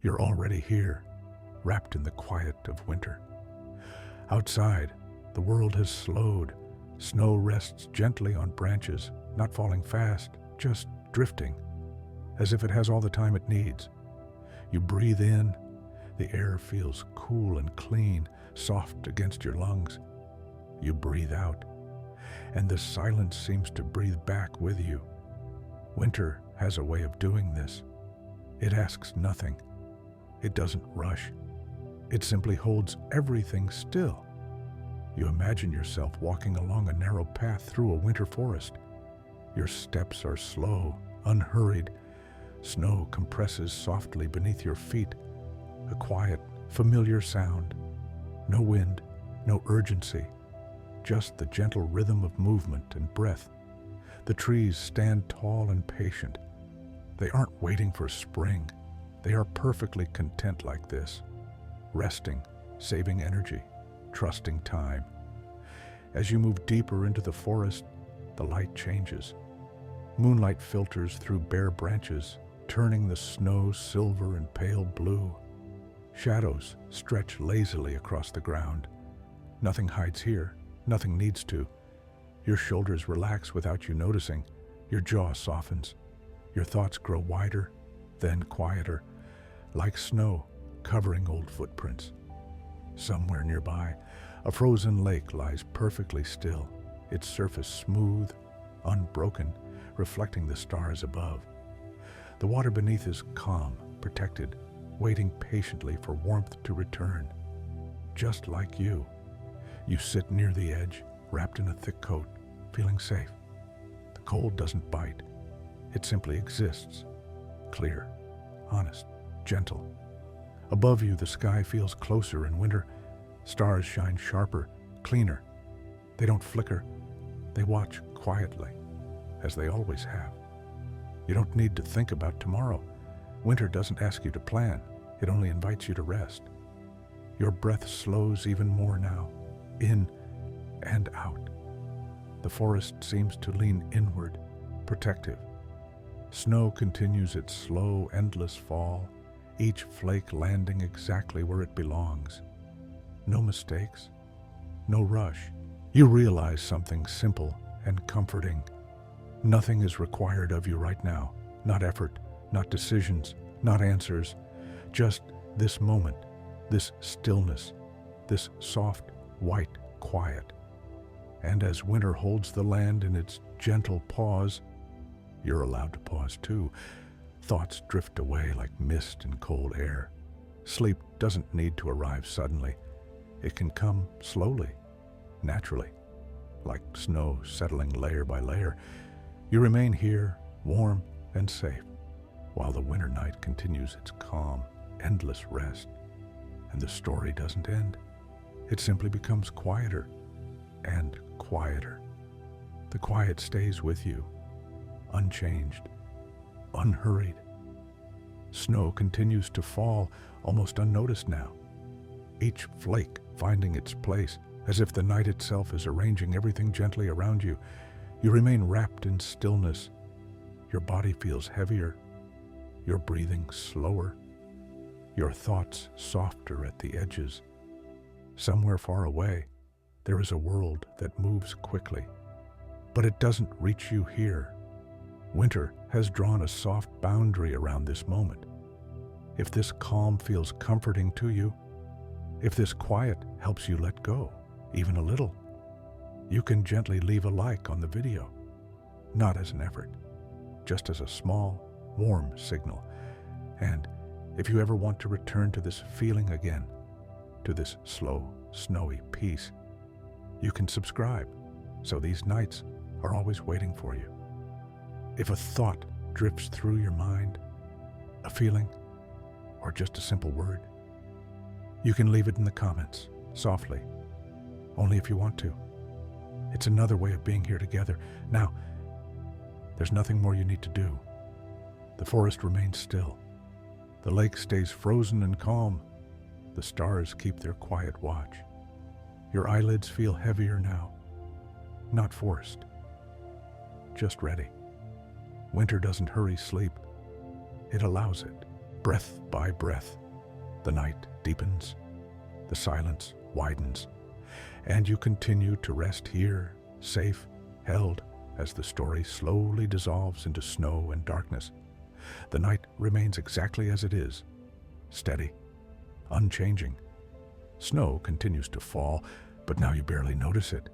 You're already here, wrapped in the quiet of winter. Outside, the world has slowed. Snow rests gently on branches, not falling fast, just drifting, as if it has all the time it needs. You breathe in, the air feels cool and clean, soft against your lungs. You breathe out, and the silence seems to breathe back with you. Winter has a way of doing this. It asks nothing. It doesn't rush. It simply holds everything still. You imagine yourself walking along a narrow path through a winter forest. Your steps are slow, unhurried. Snow compresses softly beneath your feet. A quiet, familiar sound. No wind, no urgency. Just the gentle rhythm of movement and breath. The trees stand tall and patient. They aren't waiting for spring. They are perfectly content like this, resting, saving energy, trusting time. As you move deeper into the forest, the light changes. Moonlight filters through bare branches, turning the snow silver and pale blue. Shadows stretch lazily across the ground. Nothing hides here, nothing needs to. Your shoulders relax without you noticing. Your jaw softens. Your thoughts grow wider, then quieter, like snow covering old footprints. Somewhere nearby, a frozen lake lies perfectly still, its surface smooth, unbroken, reflecting the stars above. The water beneath is calm, protected, waiting patiently for warmth to return. Just like you, you sit near the edge, wrapped in a thick coat, feeling safe. The cold doesn't bite. It simply exists, clear, honest, gentle. Above you, the sky feels closer in winter. Stars shine sharper, cleaner. They don't flicker. They watch quietly, as they always have. You don't need to think about tomorrow. Winter doesn't ask you to plan. It only invites you to rest. Your breath slows even more now, in and out. The forest seems to lean inward, protective. Snow continues its slow, endless fall, each flake landing exactly where it belongs. No mistakes, no rush. You realize something simple and comforting. Nothing is required of you right now. Not effort, not decisions, not answers. Just this moment, this stillness, this soft, white quiet. And as winter holds the land in its gentle pause, you're allowed to pause too. Thoughts drift away like mist in cold air. Sleep doesn't need to arrive suddenly. It can come slowly, naturally, like snow settling layer by layer. You remain here, warm and safe, while the winter night continues its calm, endless rest. And the story doesn't end. It simply becomes quieter and quieter. The quiet stays with you, unchanged, unhurried. Snow continues to fall, almost unnoticed now, each flake finding its place, as if the night itself is arranging everything gently around you. You remain wrapped in stillness. Your body feels heavier, your breathing slower, your thoughts softer at the edges. Somewhere far away, there is a world that moves quickly, but it doesn't reach you here. Winter has drawn a soft boundary around this moment. If this calm feels comforting to you, if this quiet helps you let go, even a little, you can gently leave a like on the video, not as an effort, just as a small, warm signal. And if you ever want to return to this feeling again, to this slow, snowy peace, you can subscribe, so these nights are always waiting for you. If a thought drifts through your mind, a feeling, or just a simple word, you can leave it in the comments, softly, only if you want to. It's another way of being here together. Now, there's nothing more you need to do. The forest remains still. The lake stays frozen and calm. The stars keep their quiet watch. Your eyelids feel heavier now, not forced, just ready. Winter doesn't hurry sleep. It allows it, Breath by breath, the night deepens, the silence widens, and you continue to rest here, safe, held, as the story slowly dissolves into snow and darkness. The night remains exactly as it is, steady, unchanging. Snow continues to fall, but now you barely notice it.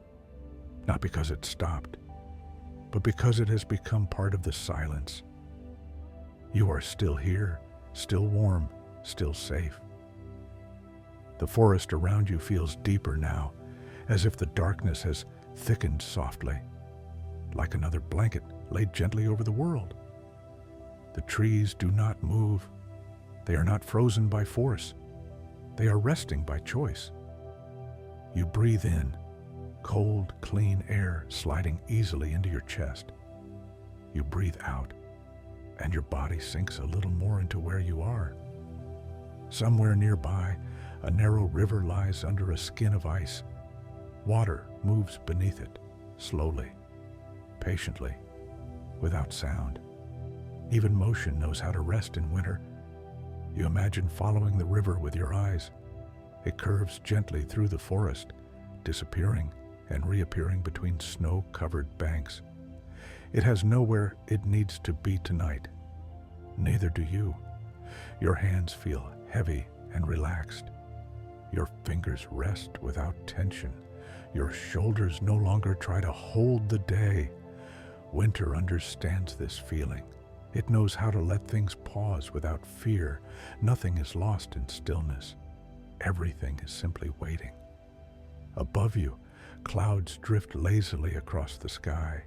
Not because it stopped, but because it has become part of the silence. You are still here, still warm, still safe. The forest around you feels deeper now, as if the darkness has thickened softly, like another blanket laid gently over the world. The trees do not move. They are not frozen by force. They are resting by choice. You breathe in, cold, clean air sliding easily into your chest. You breathe out, and your body sinks a little more into where you are. Somewhere nearby, a narrow river lies under a skin of ice. Water moves beneath it, slowly, patiently, without sound. Even motion knows how to rest in winter. You imagine following the river with your eyes. It curves gently through the forest, disappearing and reappearing between snow-covered banks. It has nowhere it needs to be tonight. Neither do you. Your hands feel heavy and relaxed. Your fingers rest without tension. Your shoulders no longer try to hold the day. Winter understands this feeling. It knows how to let things pause without fear. Nothing is lost in stillness. Everything is simply waiting. Above you, clouds drift lazily across the sky,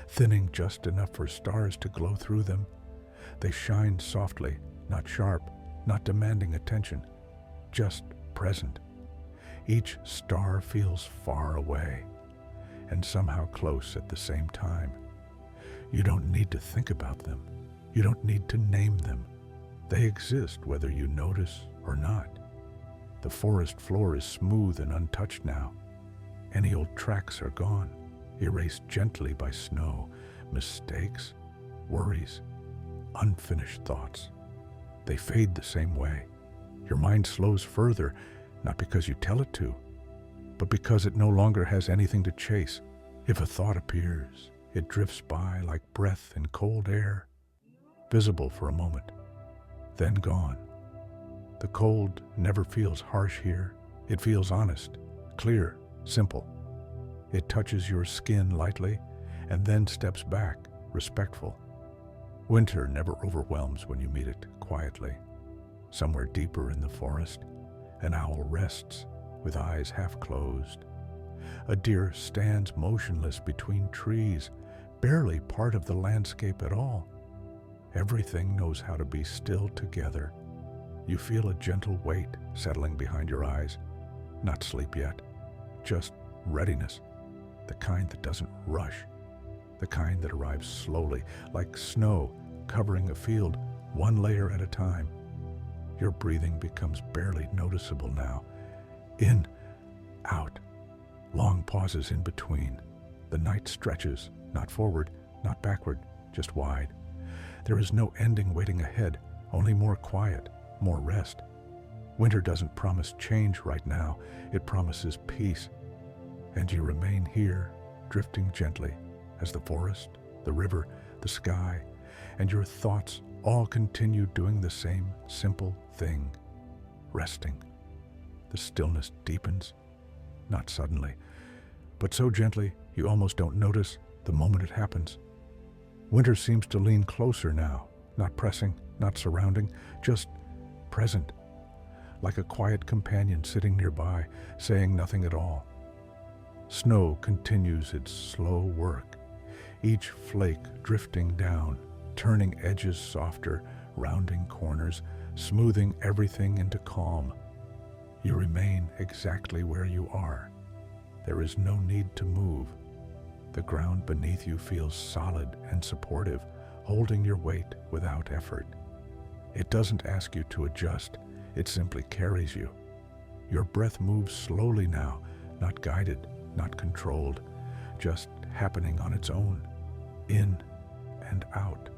thinning just enough for stars to glow through them. They shine softly, not sharp, not demanding attention, just present. Each star feels far away, and somehow close at the same time. You don't need to think about them. You don't need to name them. They exist whether you notice or not. The forest floor is smooth and untouched now. Any old tracks are gone, erased gently by snow, mistakes, worries, unfinished thoughts. They fade the same way. Your mind slows further, not because you tell it to, but because it no longer has anything to chase. If a thought appears, it drifts by like breath in cold air, visible for a moment, then gone. The cold never feels harsh here. It feels honest, clear, simple. It touches your skin lightly and then steps back, respectful. Winter never overwhelms when you meet it quietly. Somewhere deeper in the forest, an owl rests with eyes half closed. A deer stands motionless between trees, barely part of the landscape at all. Everything knows how to be still together. You feel a gentle weight settling behind your eyes. Not sleep yet, just readiness. The kind that doesn't rush. The kind that arrives slowly, like snow covering a field, one layer at a time. Your breathing becomes barely noticeable now. In, out, long pauses in between. The night stretches, not forward, not backward, just wide. There is no ending waiting ahead, only more quiet, more rest. Winter doesn't promise change right now, it promises peace. And you remain here, drifting gently, as the forest, the river, the sky, and your thoughts all continue doing the same simple thing, resting. The stillness deepens, not suddenly, but so gently you almost don't notice the moment it happens. Winter seems to lean closer now, not pressing, not surrounding, just present, like a quiet companion sitting nearby, saying nothing at all. Snow continues its slow work, each flake drifting down, turning edges softer, rounding corners, smoothing everything into calm. You remain exactly where you are. There is no need to move. The ground beneath you feels solid and supportive, holding your weight without effort. It doesn't ask you to adjust, it simply carries you. Your breath moves slowly now, not guided, not controlled, just happening on its own, in and out.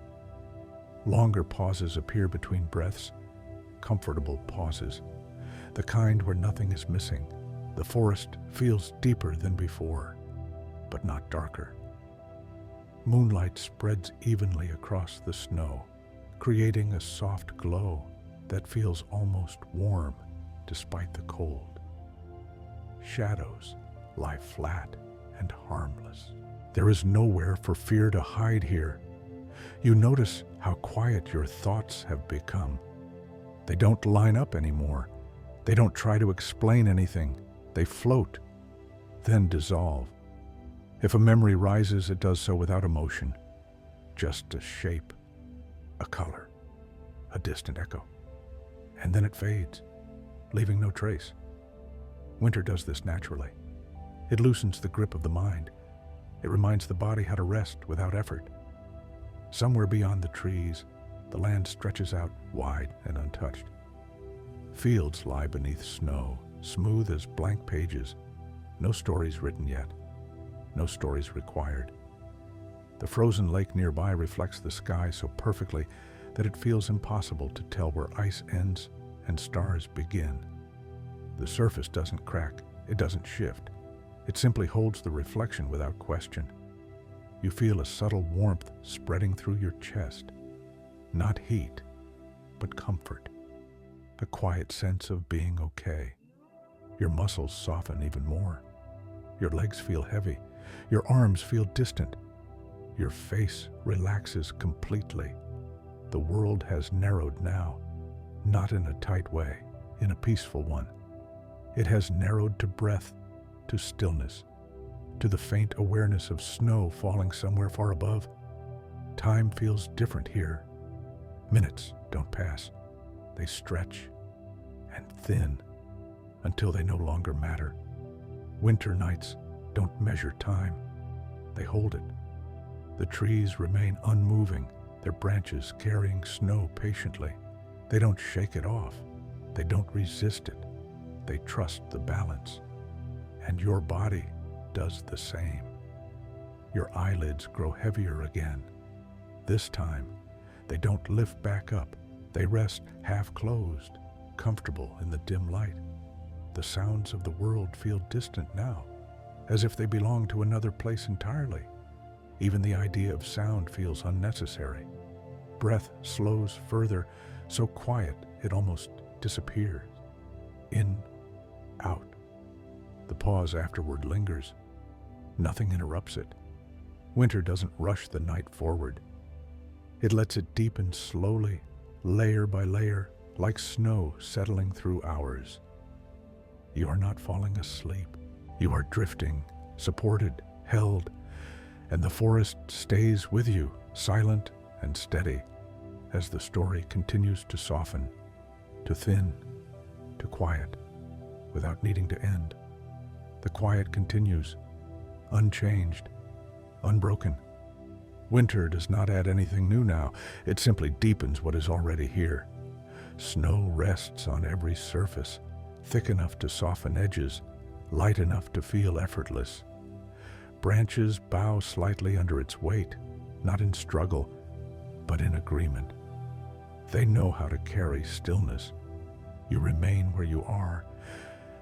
Longer pauses appear between breaths, comfortable pauses, the kind where nothing is missing. The forest feels deeper than before, but not darker. Moonlight spreads evenly across the snow, creating a soft glow that feels almost warm despite the cold. Shadows lie flat and harmless. There is nowhere for fear to hide here. You notice how quiet your thoughts have become. They don't line up anymore. They don't try to explain anything. They float, then dissolve. If a memory rises, it does so without emotion, just a shape, a color, a distant echo. And then it fades, leaving no trace. Winter does this naturally. It loosens the grip of the mind. It reminds the body how to rest without effort. Somewhere beyond the trees, the land stretches out wide and untouched. Fields lie beneath snow, smooth as blank pages. No stories written yet. No stories required. The frozen lake nearby reflects the sky so perfectly that it feels impossible to tell where ice ends and stars begin. The surface doesn't crack, it doesn't shift. It simply holds the reflection without question. You feel a subtle warmth spreading through your chest. Not heat, but comfort. A quiet sense of being okay. Your muscles soften even more. Your legs feel heavy. Your arms feel distant. Your face relaxes completely. The world has narrowed now, not in a tight way, in a peaceful one. It has narrowed to breath, to stillness, to the faint awareness of snow falling somewhere far above. Time feels different here. Minutes don't pass. They stretch and thin until they no longer matter. Winter nights don't measure time. They hold it. The trees remain unmoving, their branches carrying snow patiently. They don't shake it off. They don't resist it. They trust the balance. And your body does the same. Your eyelids grow heavier again. This time, they don't lift back up. They rest half closed, comfortable in the dim light. The sounds of the world feel distant now, as if they belong to another place entirely. Even the idea of sound feels unnecessary. Breath slows further, so quiet it almost disappears. In, out. The pause afterward lingers. Nothing interrupts it. Winter doesn't rush the night forward. It lets it deepen slowly, layer by layer, like snow settling through hours. You are not falling asleep. You are drifting, supported, held, and the forest stays with you, silent and steady, as the story continues to soften, to thin, to quiet, without needing to end. The quiet continues, unchanged, unbroken. Winter does not add anything new now. It simply deepens what is already here. Snow rests on every surface, thick enough to soften edges, light enough to feel effortless. Branches bow slightly under its weight, not in struggle, but in agreement. They know how to carry stillness. You remain where you are.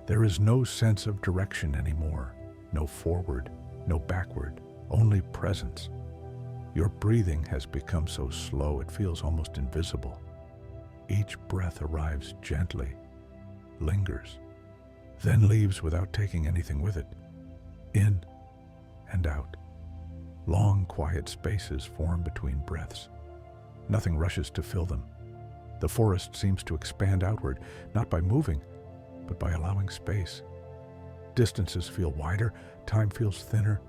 There is no sense of direction anymore, no forward, no backward, only presence. Your breathing has become so slow it feels almost invisible. Each breath arrives gently, lingers, then leaves without taking anything with it. In and out. Long, quiet spaces form between breaths. Nothing rushes to fill them. The forest seems to expand outward, not by moving, but by allowing space. Distances feel wider, time feels thinner.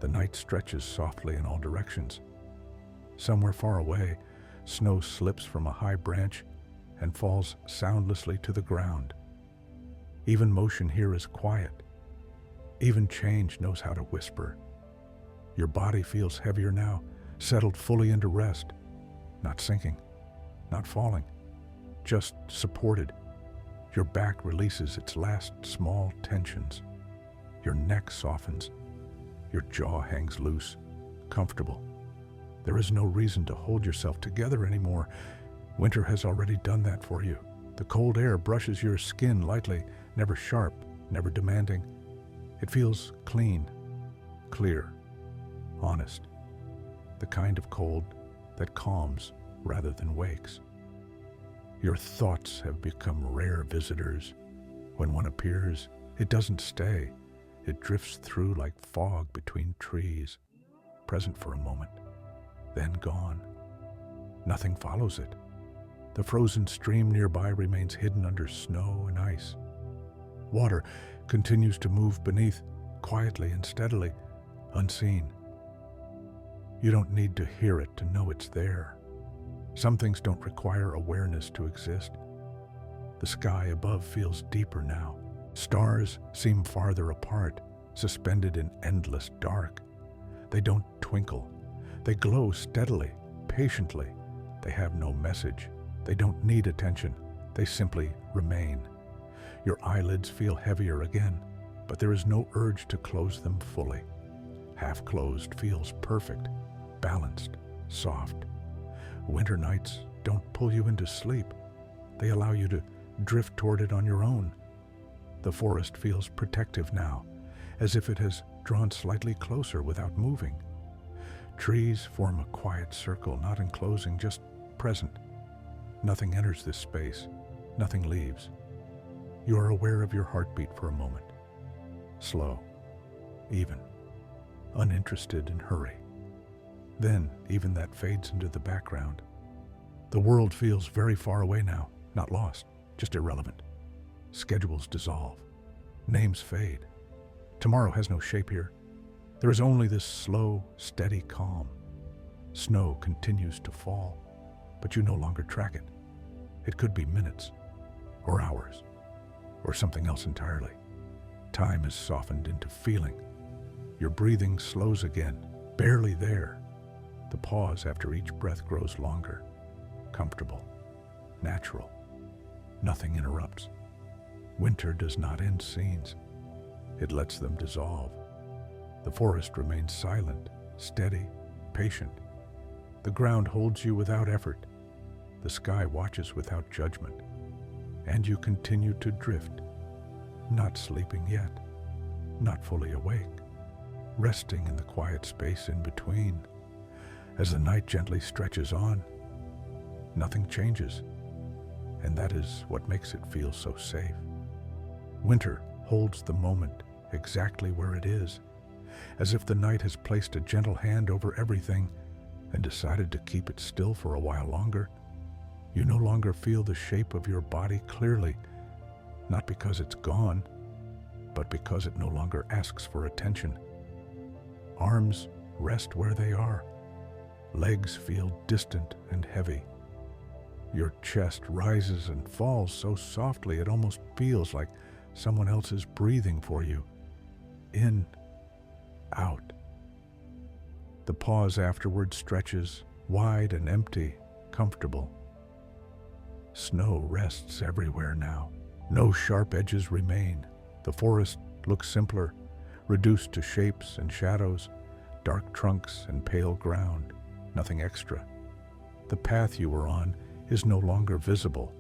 The night stretches softly in all directions. Somewhere far away, snow slips from a high branch and falls soundlessly to the ground. Even motion here is quiet. Even change knows how to whisper. Your body feels heavier now, settled fully into rest, not sinking, not falling, just supported. Your back releases its last small tensions. Your neck softens. Your jaw hangs loose, comfortable. There is no reason to hold yourself together anymore. Winter has already done that for you. The cold air brushes your skin lightly, never sharp, never demanding. It feels clean, clear, honest. The kind of cold that calms rather than wakes. Your thoughts have become rare visitors. When one appears, it doesn't stay. It drifts through like fog between trees, present for a moment, then gone. Nothing follows it. The frozen stream nearby remains hidden under snow and ice. Water continues to move beneath, quietly and steadily, unseen. You don't need to hear it to know it's there. Some things don't require awareness to exist. The sky above feels deeper now. Stars seem farther apart, suspended in endless dark. They don't twinkle. They glow steadily, patiently. They have no message. They don't need attention. They simply remain. Your eyelids feel heavier again, but there is no urge to close them fully. Half closed feels perfect, balanced, soft. Winter nights don't pull you into sleep. They allow you to drift toward it on your own. The forest feels protective now, as if it has drawn slightly closer without moving. Trees form a quiet circle, not enclosing, just present. Nothing enters this space. Nothing leaves. You are aware of your heartbeat for a moment. Slow, even, uninterested in hurry. Then, even that fades into the background. The world feels very far away now, not lost, just irrelevant. Schedules dissolve. Names fade. Tomorrow has no shape here. There is only this slow, steady calm. Snow continues to fall, but you no longer track it. It could be minutes, or hours, or something else entirely. Time is softened into feeling. Your breathing slows again, barely there. The pause after each breath grows longer, comfortable, natural. Nothing interrupts. Winter does not end scenes. It lets them dissolve. The forest remains silent, steady, patient. The ground holds you without effort. The sky watches without judgment. And you continue to drift, not sleeping yet, not fully awake, resting in the quiet space in between. As the night gently stretches on, nothing changes, and that is what makes it feel so safe. Winter holds the moment exactly where it is, as if the night has placed a gentle hand over everything and decided to keep it still for a while longer. You no longer feel the shape of your body clearly, not because it's gone, but because it no longer asks for attention. Arms rest where they are. Legs feel distant and heavy. Your chest rises and falls so softly it almost feels like someone else is breathing for you. In, out. The pause afterward stretches, wide and empty, comfortable. Snow rests everywhere now. No sharp edges remain. The forest looks simpler, reduced to shapes and shadows, dark trunks and pale ground. Nothing extra. The path you were on is no longer visible.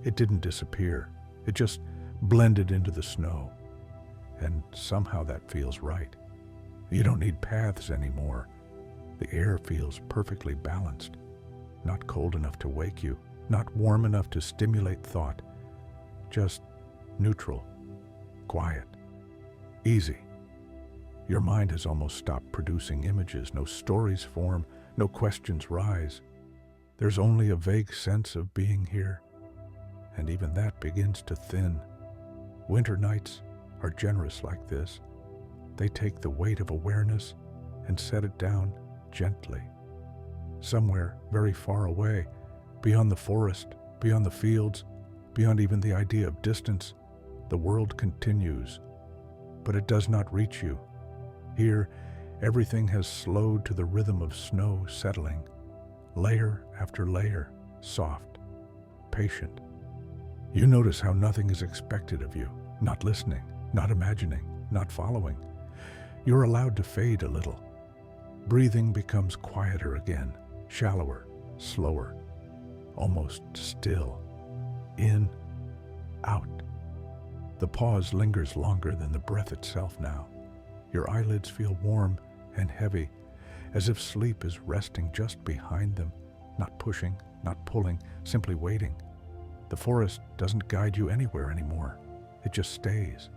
It didn't disappear. It just blended into the snow. And somehow that feels right. You don't need paths anymore. The air feels perfectly balanced. Not cold enough to wake you, not warm enough to stimulate thought. Just neutral, quiet, easy. Your mind has almost stopped producing images. No stories form, no questions rise. There's only a vague sense of being here, and even that begins to thin. Winter nights are generous like this. They take the weight of awareness and set it down gently. Somewhere very far away, beyond the forest, beyond the fields, beyond even the idea of distance, the world continues, but it does not reach you. Here, everything has slowed to the rhythm of snow settling, layer after layer, soft, patient. You notice how nothing is expected of you, not listening, not imagining, not following. You're allowed to fade a little. Breathing becomes quieter again, shallower, slower, almost still. In, out. The pause lingers longer than the breath itself now. Your eyelids feel warm and heavy, as if sleep is resting just behind them, not pushing, not pulling, simply waiting. The forest doesn't guide you anywhere anymore. It just stays.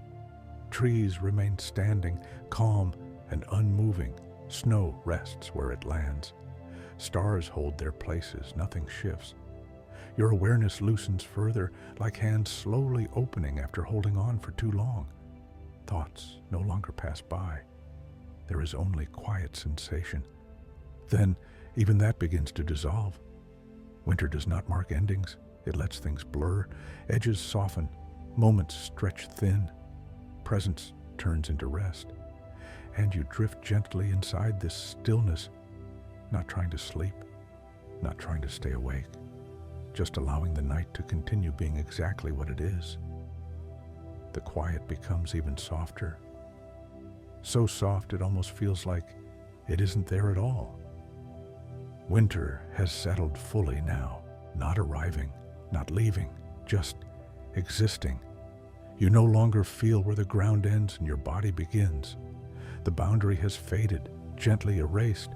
Trees remain standing, calm and unmoving. Snow rests where it lands. Stars hold their places, nothing shifts. Your awareness loosens further, like hands slowly opening after holding on for too long. Thoughts no longer pass by. There is only quiet sensation. Then, even that begins to dissolve. Winter does not mark endings. It lets things blur, edges soften, moments stretch thin. Presence turns into rest. And you drift gently inside this stillness, not trying to sleep, not trying to stay awake, just allowing the night to continue being exactly what it is. The quiet becomes even softer. So soft it almost feels like it isn't there at all. Winter has settled fully now, not arriving, not leaving, just existing. You no longer feel where the ground ends and your body begins. The boundary has faded, gently erased,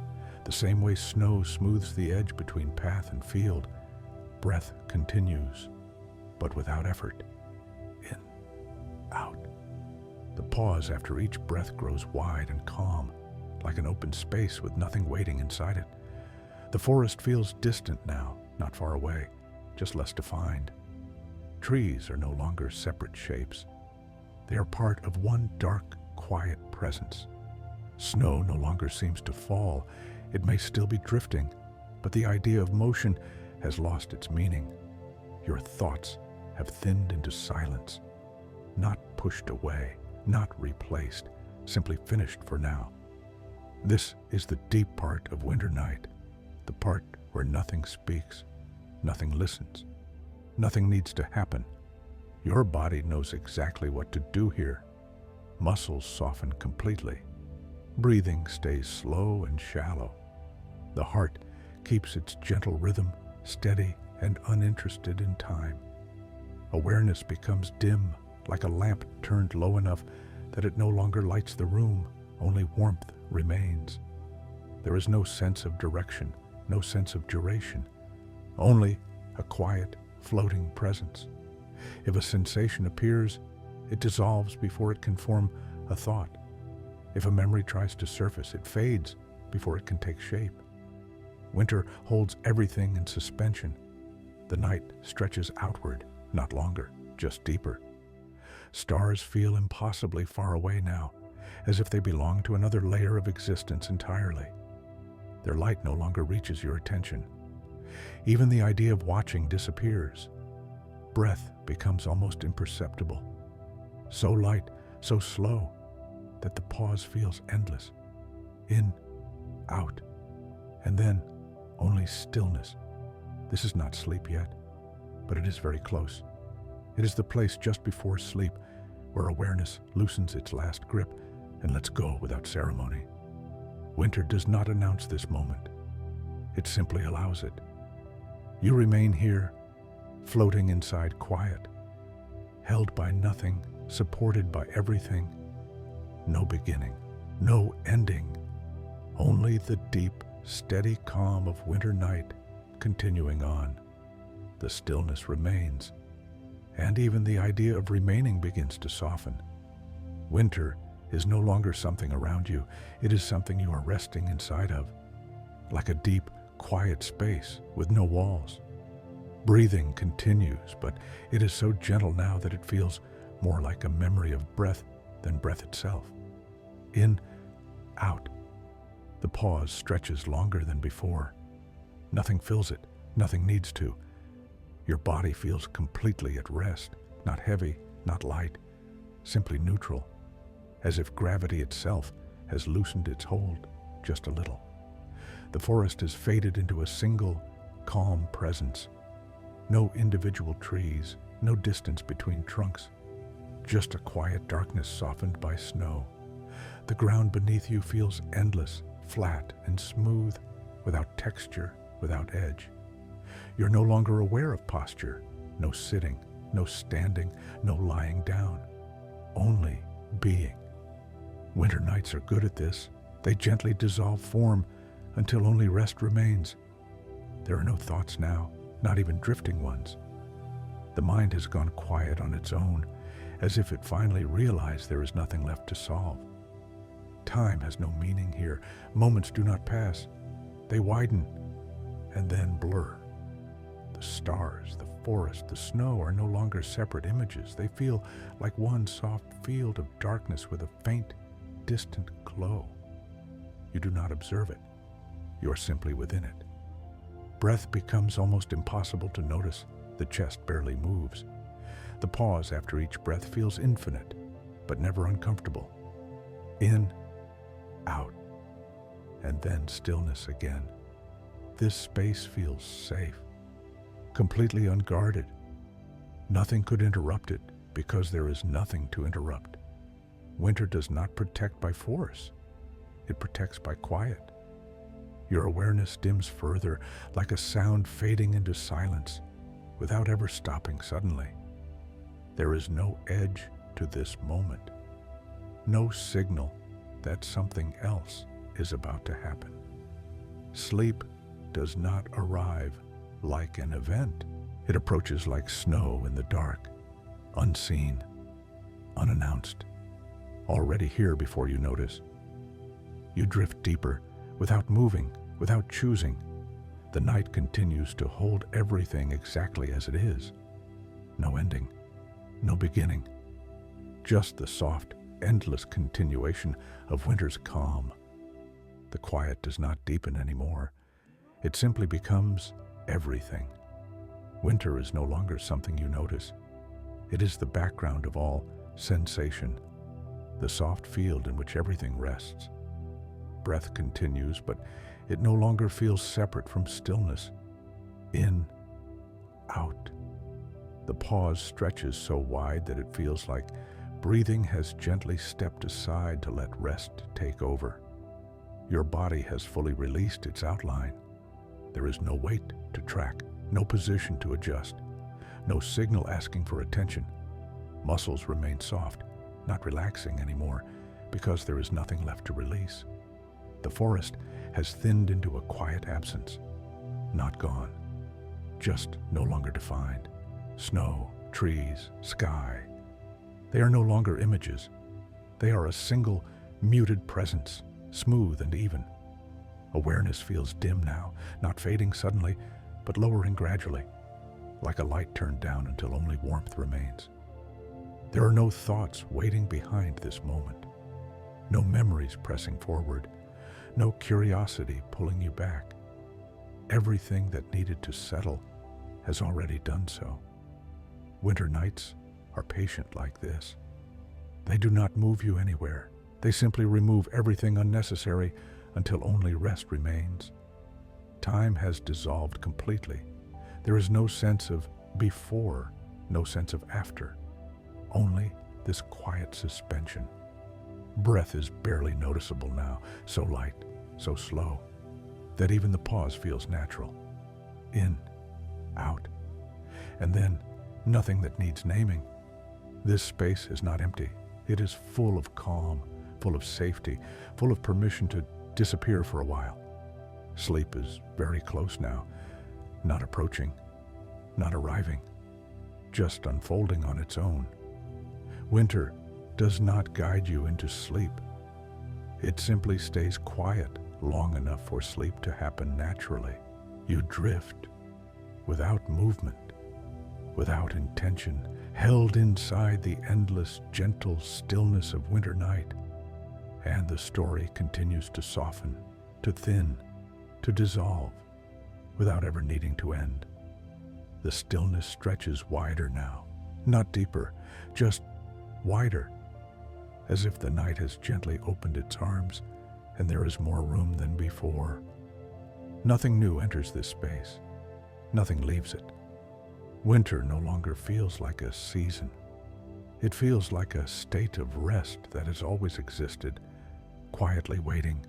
the same way snow smooths the edge between path and field. Breath continues, but without effort. In, out. The pause after each breath grows wide and calm, like an open space with nothing waiting inside it. The forest feels distant now, not far away, just less defined. Trees are no longer separate shapes. They are part of one dark, quiet presence. Snow no longer seems to fall. It may still be drifting, but the idea of motion has lost its meaning. Your thoughts have thinned into silence, not pushed away, not replaced, simply finished for now. This is the deep part of winter night, the part where nothing speaks, nothing listens, nothing needs to happen. Your body knows exactly what to do here. Muscles soften completely. Breathing stays slow and shallow. The heart keeps its gentle rhythm, steady and uninterested in time. Awareness becomes dim, like a lamp turned low enough that it no longer lights the room, only warmth remains. There is no sense of direction, no sense of duration, only a quiet, floating presence. If a sensation appears, it dissolves before it can form a thought. If a memory tries to surface, it fades before it can take shape. Winter holds everything in suspension. The night stretches outward, not longer, just deeper. Stars feel impossibly far away now, as if they belong to another layer of existence entirely. Their light no longer reaches your attention. Even the idea of watching disappears. Breath becomes almost imperceptible. So light, so slow, that the pause feels endless. In, out, and then only stillness. This is not sleep yet, but it is very close. It is the place just before sleep where awareness loosens its last grip and lets go without ceremony. Winter does not announce this moment. It simply allows it. You remain here, floating inside quiet, held by nothing, supported by everything. No beginning, no ending, only the deep, steady calm of winter night continuing on. The stillness remains, and even the idea of remaining begins to soften. Winter is no longer something around you, it is something you are resting inside of, like a deep, quiet space with no walls. Breathing continues, but it is so gentle now that it feels more like a memory of breath than breath itself. In, out. The pause stretches longer than before. Nothing fills it, nothing needs to. Your body feels completely at rest, not heavy, not light, simply neutral, as if gravity itself has loosened its hold just a little. The forest has faded into a single, calm presence. No individual trees, no distance between trunks, just a quiet darkness softened by snow. The ground beneath you feels endless, flat and smooth, without texture, without edge. You're no longer aware of posture. No sitting, no standing, no lying down. Only being. Winter nights are good at this. They gently dissolve form until only rest remains. There are no thoughts now, not even drifting ones. The mind has gone quiet on its own, as if it finally realized there is nothing left to solve. Time has no meaning here. Moments do not pass. They widen and then blur. The stars, the forest, the snow are no longer separate images. They feel like one soft field of darkness with a faint, distant glow. You do not observe it. You are simply within it. Breath becomes almost impossible to notice. The chest barely moves. The pause after each breath feels infinite, but never uncomfortable. In, out, and then stillness again. This space feels safe, completely unguarded. Nothing could interrupt it because there is nothing to interrupt. Winter does not protect by force. It protects by quiet. Your awareness dims further, like a sound fading into silence, without ever stopping suddenly. There is no edge to this moment, no signal that something else is about to happen. Sleep does not arrive like an event. It approaches like snow in the dark, unseen, unannounced, already here before you notice. You drift deeper, without moving, without choosing. The night continues to hold everything exactly as it is. No ending, no beginning. Just the soft, endless continuation of winter's calm. The quiet does not deepen anymore. It simply becomes everything. Winter is no longer something you notice. It is the background of all sensation, the soft field in which everything rests. Breath continues, but it no longer feels separate from stillness. In, out. The pause stretches so wide that it feels like breathing has gently stepped aside to let rest take over. Your body has fully released its outline. There is no weight to track, no position to adjust, no signal asking for attention. Muscles remain soft, not relaxing anymore, because there is nothing left to release. The forest has thinned into a quiet absence, not gone, just no longer defined. Snow, trees, sky. They are no longer images. They are a single, muted presence, smooth and even. Awareness feels dim now, not fading suddenly, but lowering gradually, like a light turned down until only warmth remains. There are no thoughts waiting behind this moment, no memories pressing forward, no curiosity pulling you back. Everything that needed to settle has already done so. Winter nights are patient like this. They do not move you anywhere. They simply remove everything unnecessary until only rest remains. Time has dissolved completely. There is no sense of before, no sense of after. Only this quiet suspension. Breath is barely noticeable now, so light, so slow, that even the pause feels natural. In, out, and then nothing that needs naming. This space is not empty. It is full of calm, full of safety, full of permission to disappear for a while. Sleep is very close now, not approaching, not arriving, just unfolding on its own. Winter does not guide you into sleep. It simply stays quiet long enough for sleep to happen naturally. You drift without movement, without intention, held inside the endless, gentle stillness of winter night. And the story continues to soften, to thin, to dissolve, without ever needing to end. The stillness stretches wider now, not deeper, just wider, as if the night has gently opened its arms and there is more room than before. Nothing new enters this space. Nothing leaves it. Winter no longer feels like a season. It feels like a state of rest that has always existed, quietly waiting.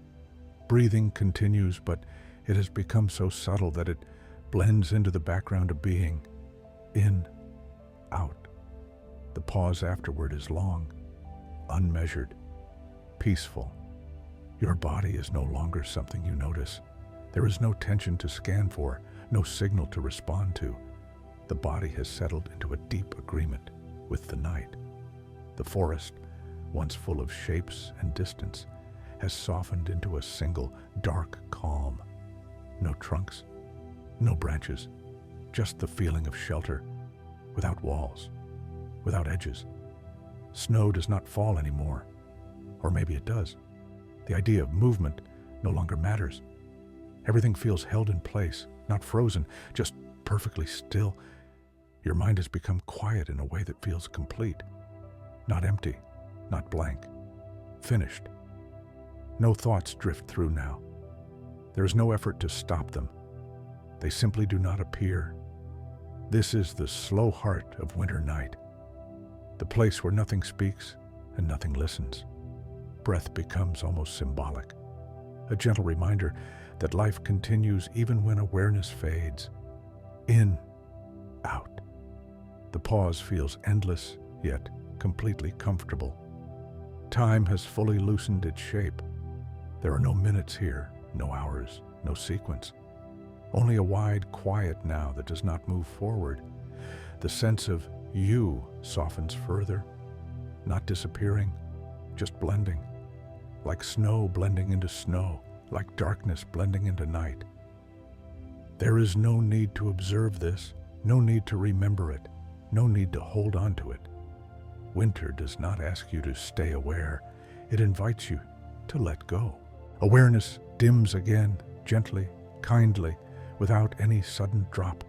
Breathing continues, but it has become so subtle that it blends into the background of being. In, out. The pause afterward is long, unmeasured, peaceful. Your body is no longer something you notice. There is no tension to scan for, no signal to respond to. The body has settled into a deep agreement with the night. The forest, once full of shapes and distance, has softened into a single, dark calm. No trunks, no branches, just the feeling of shelter, without walls, without edges. Snow does not fall anymore, or maybe it does. The idea of movement no longer matters. Everything feels held in place, not frozen, just perfectly still. Your mind has become quiet in a way that feels complete, not empty, not blank, finished. No thoughts drift through now. There is no effort to stop them. They simply do not appear. This is the slow heart of winter night, the place where nothing speaks and nothing listens. Breath becomes almost symbolic, a gentle reminder that life continues even when awareness fades. In, out. The pause feels endless, yet completely comfortable. Time has fully loosened its shape. There are no minutes here, no hours, no sequence. Only a wide quiet now that does not move forward. The sense of you softens further, not disappearing, just blending. Like snow blending into snow, like darkness blending into night. There is no need to observe this, no need to remember it, no need to hold on to it. Winter does not ask you to stay aware. It invites you to let go. Awareness dims again, gently, kindly, without any sudden drop.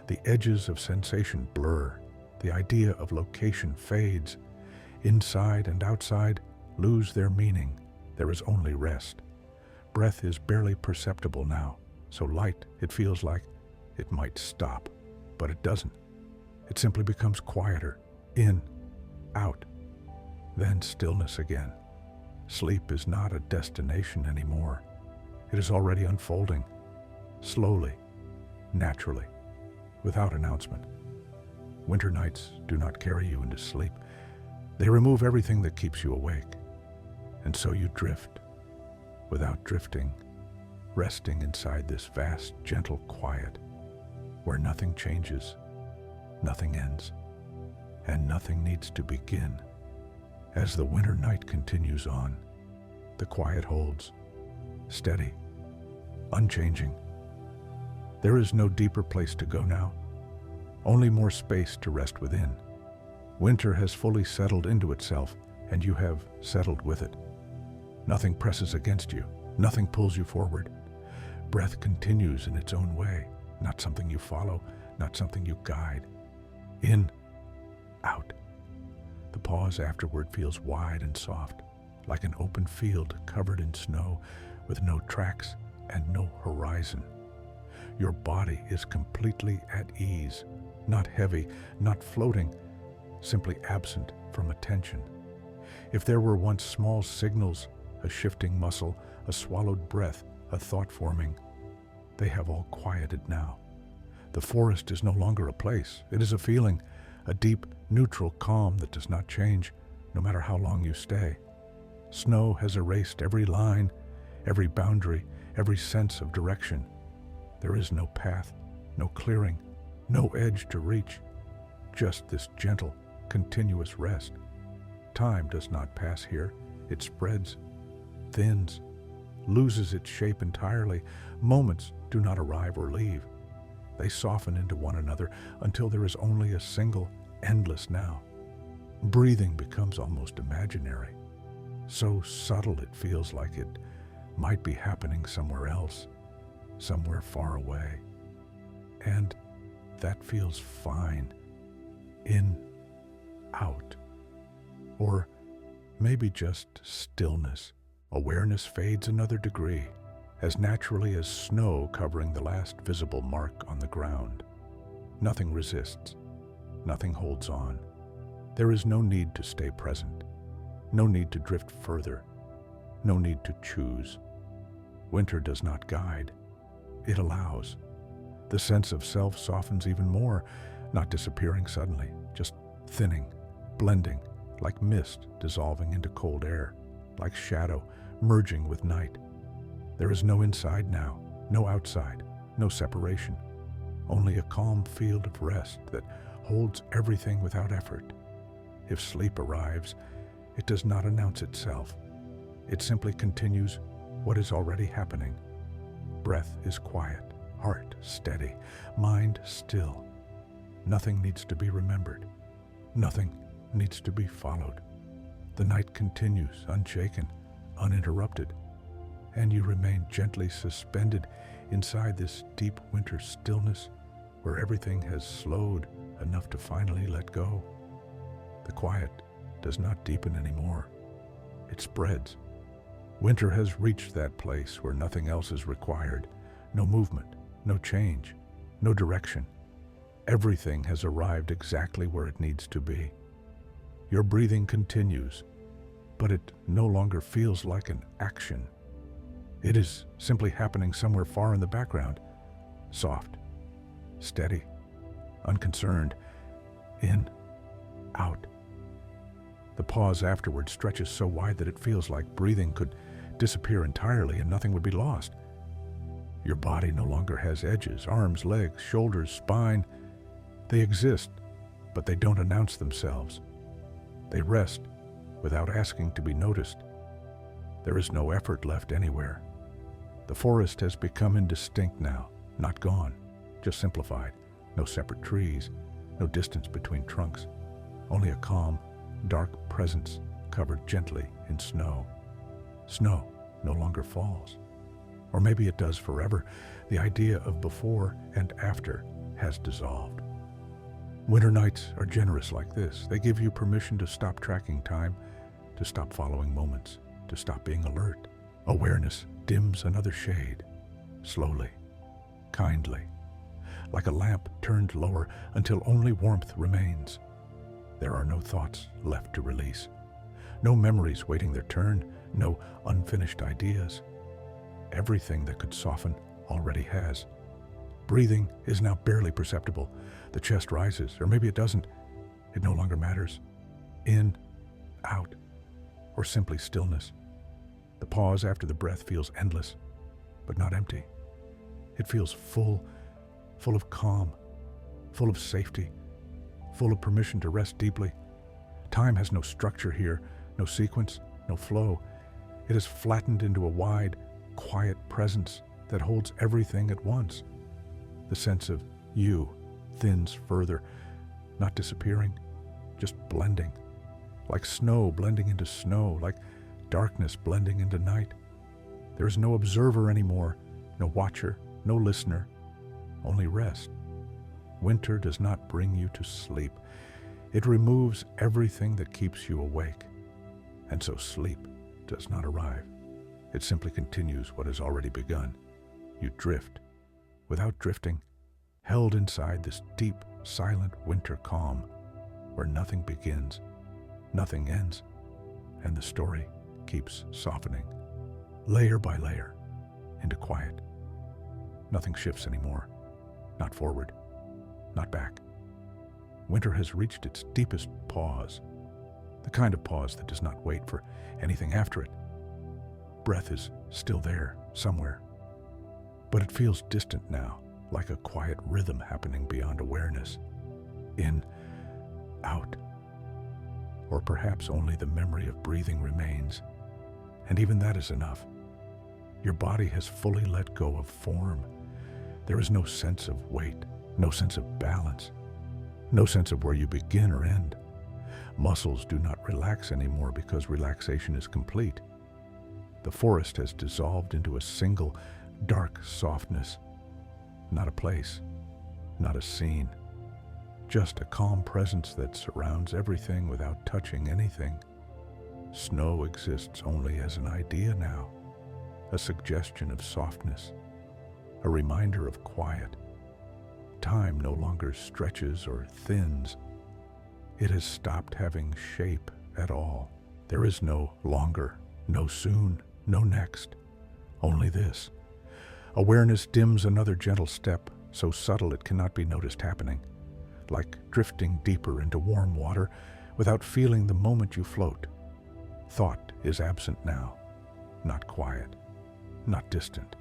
The edges of sensation blur. The idea of location fades. Inside and outside lose their meaning. There is only rest. Breath is barely perceptible now, so light it feels like it might stop, but it doesn't. It simply becomes quieter, in, out, then stillness again. Sleep is not a destination anymore. It is already unfolding, slowly, naturally, without announcement. Winter nights do not carry you into sleep. They remove everything that keeps you awake. And so you drift, without drifting, resting inside this vast, gentle quiet, where nothing changes, nothing ends, and nothing needs to begin. As the winter night continues on, the quiet holds, steady, unchanging. There is no deeper place to go now, only more space to rest within. Winter has fully settled into itself, and you have settled with it. Nothing presses against you, nothing pulls you forward. Breath continues in its own way, not something you follow, not something you guide. In, out. The pause afterward feels wide and soft, like an open field covered in snow with no tracks and no horizon. Your body is completely at ease, not heavy, not floating, simply absent from attention. If there were once small signals, a shifting muscle, a swallowed breath, a thought forming, they have all quieted now. The forest is no longer a place, it is a feeling, a deep, neutral calm that does not change, no matter how long you stay. Snow has erased every line, every boundary, every sense of direction. There is no path, no clearing, no edge to reach, just this gentle, continuous rest. Time does not pass here, it spreads, thins, loses its shape entirely. Moments do not arrive or leave. They soften into one another until there is only a single, endless now. Breathing becomes almost imaginary. So subtle it feels like it might be happening somewhere else, somewhere far away. And that feels fine. In, out. Or maybe just stillness. Awareness fades another degree, as naturally as snow covering the last visible mark on the ground. Nothing resists. Nothing holds on. There is no need to stay present. No need to drift further. No need to choose. Winter does not guide. It allows. The sense of self softens even more, not disappearing suddenly, just thinning, blending, like mist dissolving into cold air, like shadow merging with night. There is no inside now, no outside, no separation, only a calm field of rest that holds everything without effort. If sleep arrives, it does not announce itself. It simply continues what is already happening. Breath is quiet, heart steady, mind still. Nothing needs to be remembered. Nothing needs to be followed. The night continues unshaken, uninterrupted, and you remain gently suspended inside this deep winter stillness where everything has slowed enough to finally let go. The quiet does not deepen anymore. It spreads. Winter has reached that place where nothing else is required. No movement, no change, no direction. Everything has arrived exactly where it needs to be. Your breathing continues, but it no longer feels like an action. It is simply happening somewhere far in the background, soft, steady, unconcerned, in, out. The pause afterward stretches so wide that it feels like breathing could disappear entirely and nothing would be lost. Your body no longer has edges, arms, legs, shoulders, spine. They exist, but they don't announce themselves. They rest without asking to be noticed. There is no effort left anywhere. The forest has become indistinct now, not gone, just simplified. No separate trees, no distance between trunks, only a calm, dark presence covered gently in snow. Snow no longer falls. Or maybe it does forever. The idea of before and after has dissolved. Winter nights are generous like this. They give you permission to stop tracking time, to stop following moments, to stop being alert. Awareness dims another shade, slowly, kindly, like a lamp turned lower until only warmth remains. There are no thoughts left to release, no memories waiting their turn, no unfinished ideas. Everything that could soften already has. Breathing is now barely perceptible. The chest rises, or maybe it doesn't. It no longer matters. In, out, or simply stillness. The pause after the breath feels endless, but not empty. It feels full of calm, full of safety, full of permission to rest deeply. Time has no structure here, no sequence, no flow. It is flattened into a wide, quiet presence that holds everything at once. The sense of you thins further, not disappearing, just blending. Like snow blending into snow, like darkness blending into night. There is no observer anymore, no watcher, no listener, only rest. Winter does not bring you to sleep. It removes everything that keeps you awake. And so sleep does not arrive. It simply continues what has already begun. You drift, without drifting, held inside this deep, silent winter calm, where nothing begins, nothing ends, and the story keeps softening, layer by layer, into quiet. Nothing shifts anymore, not forward, not back. Winter has reached its deepest pause, the kind of pause that does not wait for anything after it. Breath is still there, somewhere, but it feels distant now, like a quiet rhythm happening beyond awareness. In, out. Or perhaps only the memory of breathing remains, and even that is enough. Your body has fully let go of form. There is no sense of weight, no sense of balance, no sense of where you begin or end. Muscles do not relax anymore because relaxation is complete. The forest has dissolved into a single, dark softness. Not a place, not a scene, just a calm presence that surrounds everything without touching anything. Snow exists only as an idea now, a suggestion of softness, a reminder of quiet. Time no longer stretches or thins. It has stopped having shape at all. There is no longer, no soon, no next, only this. Awareness dims another gentle step, so subtle it cannot be noticed happening. like drifting deeper into warm water without feeling the moment you float. Thought is absent now, not quiet, not distant,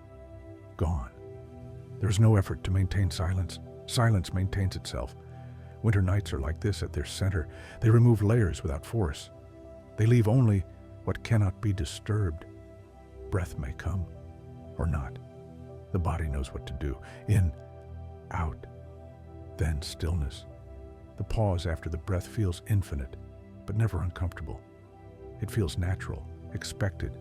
gone. There's no effort to maintain silence. Silence maintains itself. Winter nights are like this at their center. They remove layers without force. They leave only what cannot be disturbed. Breath may come, or not. The body knows what to do. In, out, then stillness. The pause after the breath feels infinite, but never uncomfortable. It feels natural, expected.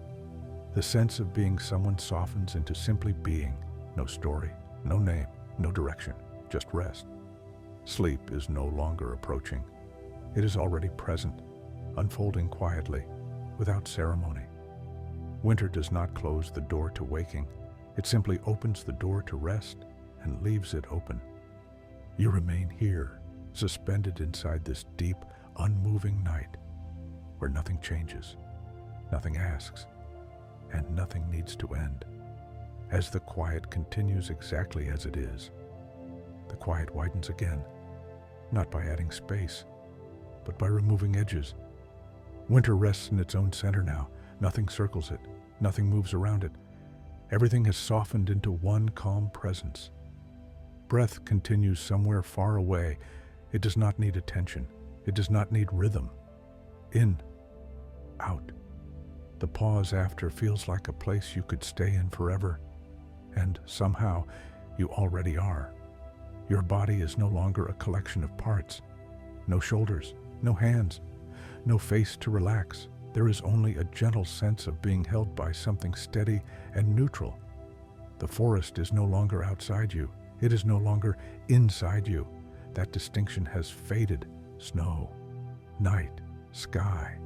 The sense of being someone softens into simply being. No story, no name, no direction, just rest. Sleep is no longer approaching. It is already present, unfolding quietly, without ceremony. Winter does not close the door to waking. It simply opens the door to rest and leaves it open. You remain here, suspended inside this deep, unmoving night, where nothing changes, nothing asks, and nothing needs to end. As the quiet continues exactly as it is, the quiet widens again, not by adding space, but by removing edges. Winter rests in its own center now. Nothing circles it, nothing moves around it. Everything has softened into one calm presence. Breath continues somewhere far away. It does not need attention. It does not need rhythm. In, out. The pause after feels like a place you could stay in forever. And somehow, you already are. Your body is no longer a collection of parts. No shoulders, no hands, no face to relax. There is only a gentle sense of being held by something steady and neutral. The forest is no longer outside you. It is no longer inside you. That distinction has faded. Snow, night, sky.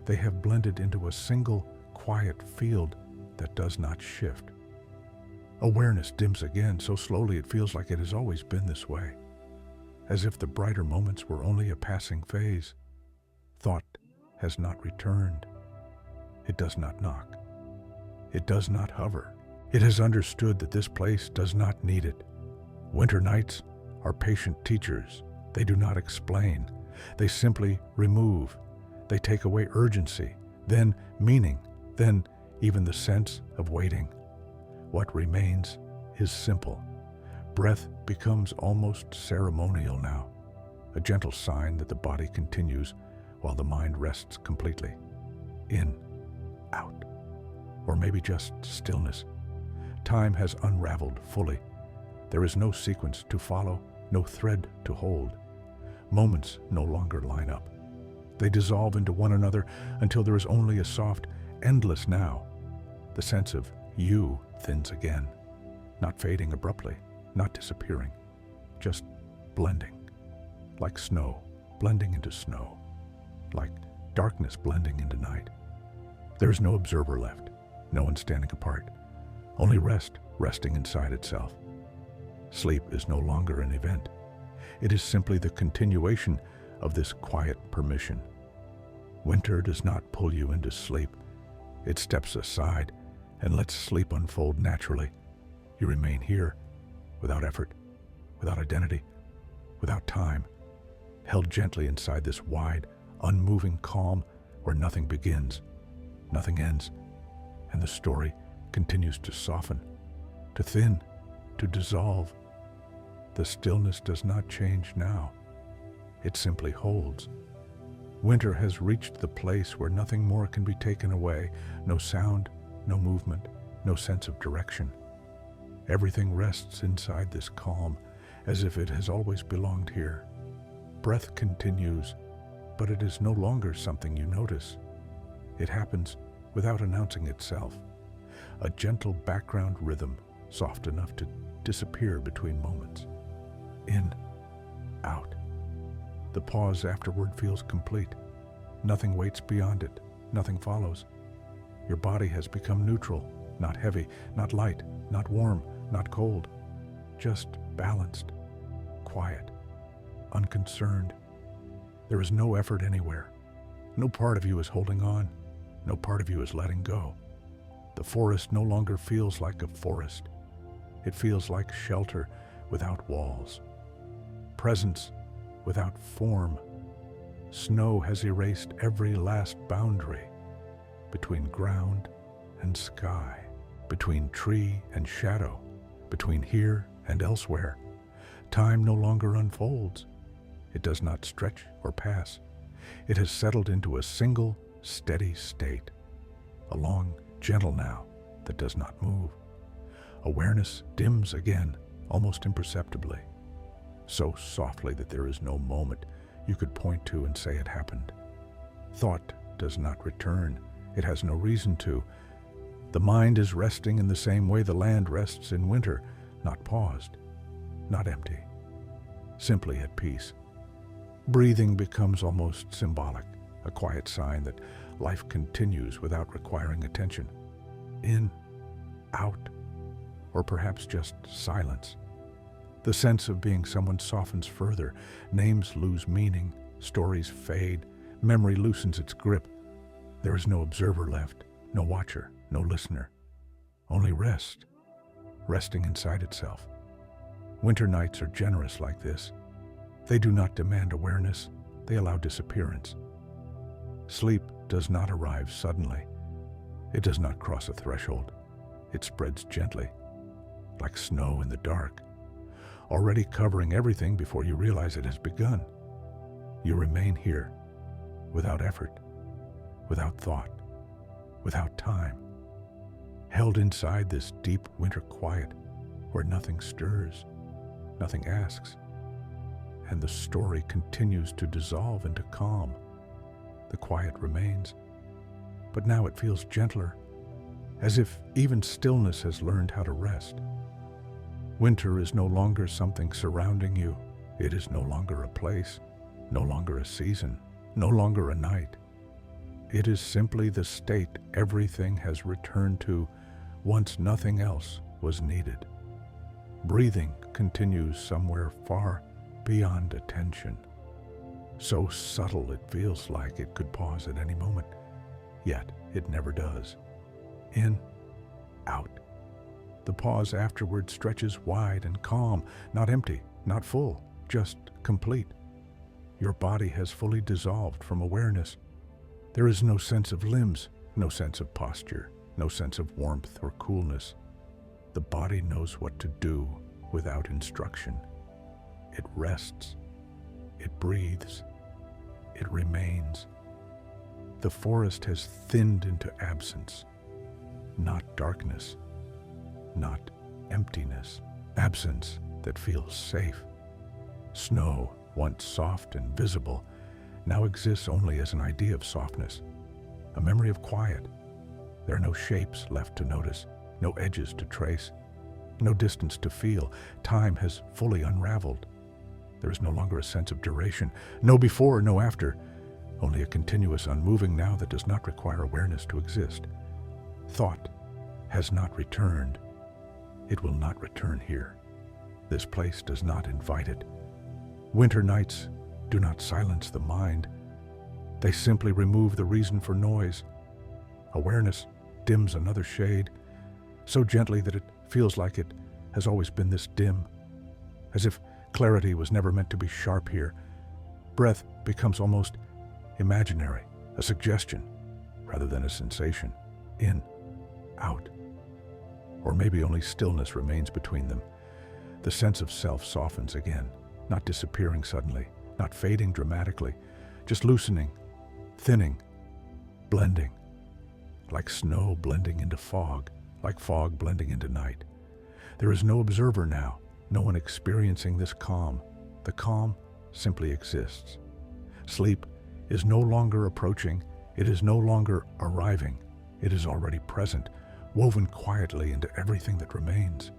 They have blended into a single, quiet field that does not shift. Awareness dims again so slowly it feels like it has always been this way, as if the brighter moments were only a passing phase. Thought has not returned. It does not knock. It does not hover. It has understood that this place does not need it. Winter nights are patient teachers. They do not explain. They simply remove. They take away urgency, then meaning, then even the sense of waiting. What remains is simple. Breath becomes almost ceremonial now, a gentle sign that the body continues while the mind rests completely. In, out, or maybe just stillness. Time has unraveled fully. There is no sequence to follow, no thread to hold. Moments no longer line up. They dissolve into one another until there is only a soft, endless now. The sense of you thins again, not fading abruptly, not disappearing, just blending, like snow blending into snow, like darkness blending into night. There is no observer left, no one standing apart, only rest resting inside itself. Sleep is no longer an event. It is simply the continuation of this quiet permission. Winter does not pull you into sleep. It steps aside and lets sleep unfold naturally. You remain here, without effort, without identity, without time, held gently inside this wide, unmoving calm where nothing begins, nothing ends, and the story continues to soften, to thin, to dissolve. The stillness does not change now. It simply holds. Winter has reached the place where nothing more can be taken away, no sound, no movement, no sense of direction. Everything rests inside this calm, as if it has always belonged here. Breath continues, but it is no longer something you notice. It happens without announcing itself. A gentle background rhythm, soft enough to disappear between moments. In, out. The pause afterward feels complete. Nothing waits beyond it. Nothing follows. Your body has become neutral, not heavy, not light, not warm, not cold. Just balanced, quiet, unconcerned. There is no effort anywhere. No part of you is holding on. No part of you is letting go. The forest no longer feels like a forest. It feels like shelter without walls. Presence without form. Snow has erased every last boundary between ground and sky, between tree and shadow, between here and elsewhere. Time no longer unfolds. It does not stretch or pass. It has settled into a single, steady state, a long, gentle now that does not move. Awareness dims again, almost imperceptibly, so softly that there is no moment you could point to and say it happened. Thought does not return. It has no reason to. The mind is resting in the same way the land rests in winter, not paused, not empty, simply at peace. Breathing becomes almost symbolic, a quiet sign that life continues without requiring attention. In, out, or perhaps just silence. The sense of being someone softens further. Names lose meaning, stories fade, memory loosens its grip. There is no observer left, no watcher, no listener. Only rest, resting inside itself. Winter nights are generous like this. They do not demand awareness, they allow disappearance. Sleep does not arrive suddenly. It does not cross a threshold. It spreads gently, like snow in the dark, already covering everything before you realize it has begun. You remain here, without effort, without thought, without time, held inside this deep winter quiet where nothing stirs, nothing asks, and the story continues to dissolve into calm. The quiet remains, but now it feels gentler, as if even stillness has learned how to rest. Winter is no longer something surrounding you. It is no longer a place, no longer a season, no longer a night. It is simply the state everything has returned to once nothing else was needed. Breathing continues somewhere far beyond attention. So subtle it feels like it could pause at any moment, yet it never does. In, out. The pause afterward stretches wide and calm, not empty, not full, just complete. Your body has fully dissolved from awareness. There is no sense of limbs, no sense of posture, no sense of warmth or coolness. The body knows what to do without instruction. It rests, it breathes, it remains. The forest has thinned into absence, not darkness, not emptiness, absence that feels safe. Snow, once soft and visible, now exists only as an idea of softness, a memory of quiet. There are no shapes left to notice, no edges to trace, no distance to feel. Time has fully unraveled. There is no longer a sense of duration, no before, no after, only a continuous unmoving now that does not require awareness to exist. Thought has not returned. It will not return here. This place does not invite it. Winter nights do not silence the mind. They simply remove the reason for noise. Awareness dims another shade, so gently that it feels like it has always been this dim, as if clarity was never meant to be sharp here. Breath becomes almost imaginary, a suggestion rather than a sensation. In, out. Or maybe only stillness remains between them. The sense of self softens again, not disappearing suddenly, not fading dramatically, just loosening, thinning, blending, like snow blending into fog, like fog blending into night. There is no observer now, no one experiencing this calm. The calm simply exists. Sleep is no longer approaching, it is no longer arriving, it is already present, woven quietly into everything that remains.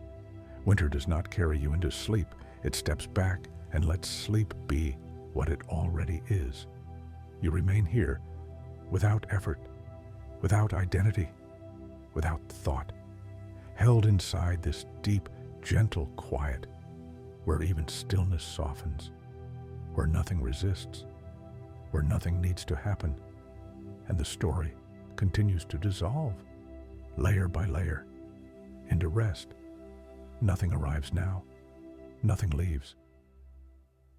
Winter does not carry you into sleep, it steps back and lets sleep be what it already is. You remain here, without effort, without identity, without thought, held inside this deep, gentle quiet, where even stillness softens, where nothing resists, where nothing needs to happen, and the story continues to dissolve, layer by layer, into rest. Nothing arrives now, nothing leaves.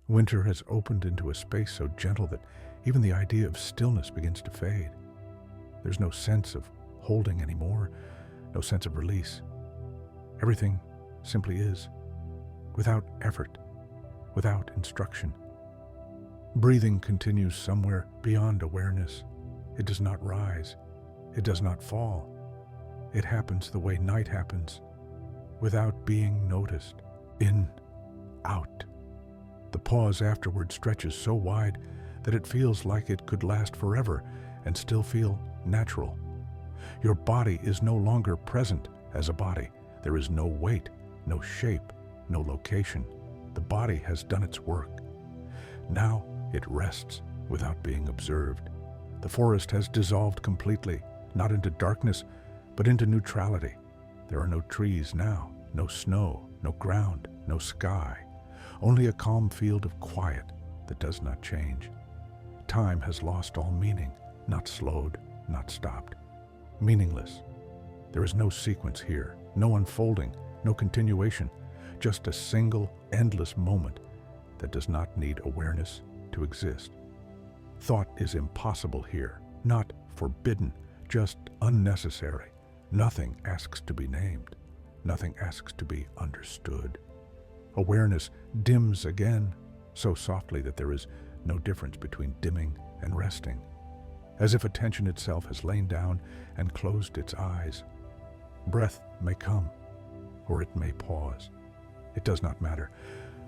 Winter has opened into a space so gentle that even the idea of stillness begins to fade. There's no sense of holding anymore, no sense of release. Everything simply is, without effort, without instruction. Breathing continues somewhere beyond awareness. It does not rise. It does not fall. It happens the way night happens, without being noticed. In, out. The pause afterward stretches so wide that it feels like it could last forever and still feel natural. Your body is no longer present as a body. There is no weight, no shape, no location. The body has done its work. Now it rests without being observed. The forest has dissolved completely, not into darkness, but into neutrality. There are no trees now, no snow, no ground, no sky. Only a calm field of quiet that does not change. Time has lost all meaning, not slowed, not stopped. Meaningless. There is no sequence here, no unfolding, no continuation, just a single, endless moment that does not need awareness to exist. Thought is impossible here, not forbidden, just unnecessary. Nothing asks to be named. Nothing asks to be understood. Awareness dims again, so softly that there is no difference between dimming and resting, as if attention itself has lain down and closed its eyes. Breath may come, or it may pause. It does not matter.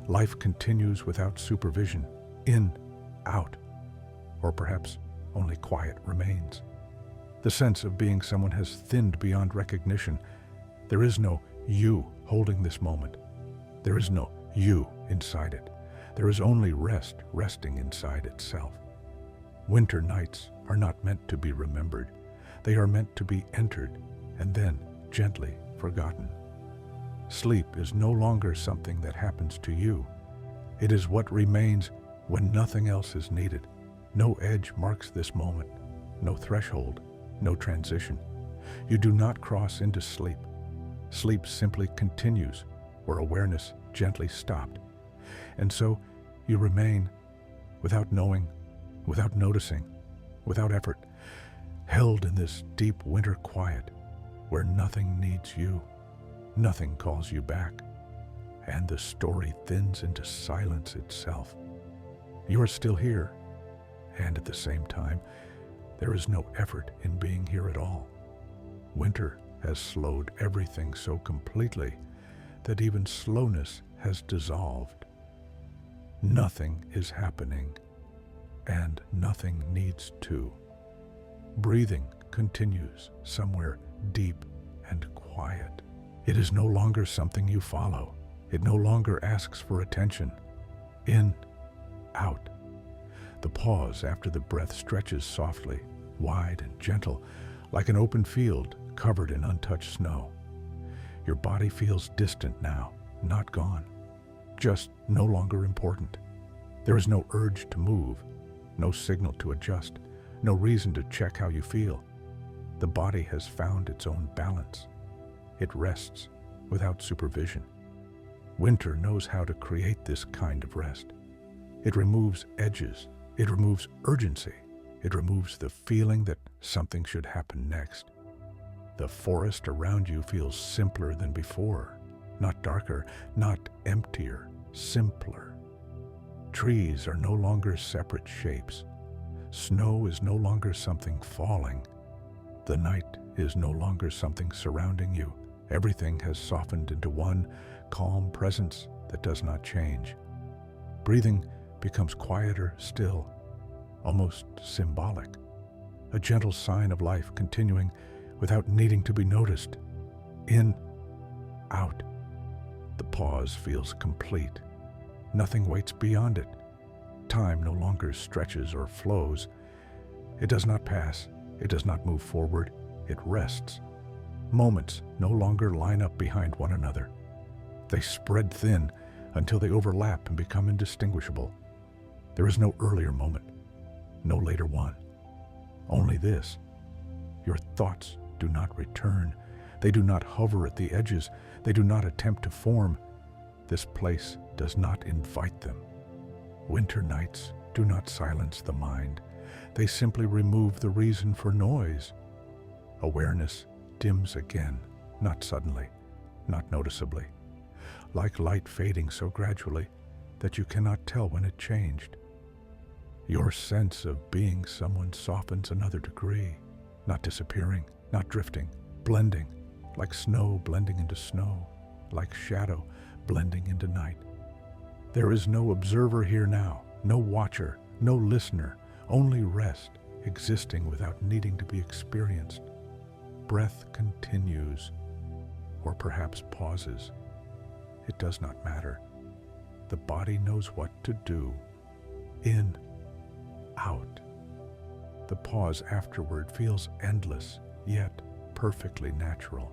Life continues without supervision, in, out, or perhaps only quiet remains. The sense of being someone has thinned beyond recognition. There is no you holding this moment. There is no you inside it. There is only rest resting inside itself. Winter nights are not meant to be remembered. They are meant to be entered and then gently forgotten. Sleep is no longer something that happens to you. It is what remains when nothing else is needed. No edge marks this moment, no threshold, no transition. You do not cross into sleep. Sleep simply continues where awareness gently stopped. And so you remain without knowing, without noticing, without effort, held in this deep winter quiet where nothing needs you, nothing calls you back, and the story thins into silence itself. You are still here, and at the same time, there is no effort in being here at all. Winter has slowed everything so completely that even slowness has dissolved. Nothing is happening, and nothing needs to. Breathing continues somewhere deep and quiet. It is no longer something you follow. It no longer asks for attention. In, out. The pause after the breath stretches softly, wide and gentle, like an open field covered in untouched snow. Your body feels distant now, not gone, just no longer important. There is no urge to move, no signal to adjust, no reason to check how you feel. The body has found its own balance. It rests without supervision. Winter knows how to create this kind of rest. It removes edges. It removes urgency. It removes the feeling that something should happen next. The forest around you feels simpler than before, not darker, not emptier, simpler. Trees are no longer separate shapes. Snow is no longer something falling. The night is no longer something surrounding you. Everything has softened into one calm presence that does not change. Breathing becomes quieter still, almost symbolic, a gentle sign of life continuing without needing to be noticed. In, out. The pause feels complete. Nothing waits beyond it. Time no longer stretches or flows. It does not pass. It does not move forward. It rests. Moments no longer line up behind one another. They spread thin until they overlap and become indistinguishable. There is no earlier moment, no later one. Only this. Your thoughts do not return. They do not hover at the edges. They do not attempt to form. This place does not invite them. Winter nights do not silence the mind. They simply remove the reason for noise. Awareness dims again, not suddenly, not noticeably, like light fading so gradually that you cannot tell when it changed. Your sense of being someone softens another degree, not disappearing, not drifting, blending, like snow blending into snow, like shadow blending into night. There is no observer here now, no watcher, no listener, only rest, existing without needing to be experienced. Breath continues, or perhaps pauses. It does not matter. The body knows what to do. In, out. The pause afterward feels endless, yet perfectly natural.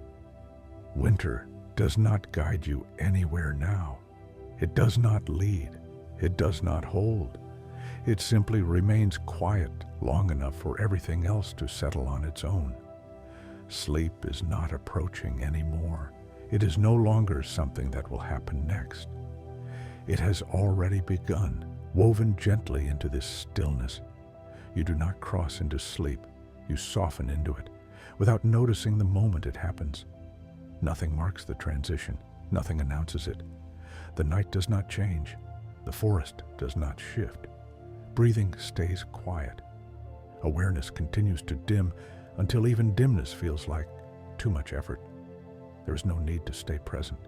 Winter does not guide you anywhere now. It does not lead. It does not hold. It simply remains quiet long enough for everything else to settle on its own. Sleep is not approaching anymore. It is no longer something that will happen next. It has already begun, woven gently into this stillness. You do not cross into sleep. You soften into it, without noticing the moment it happens. Nothing marks the transition. Nothing announces it. The night does not change. The forest does not shift. Breathing stays quiet. Awareness continues to dim until even dimness feels like too much effort. There is no need to stay present,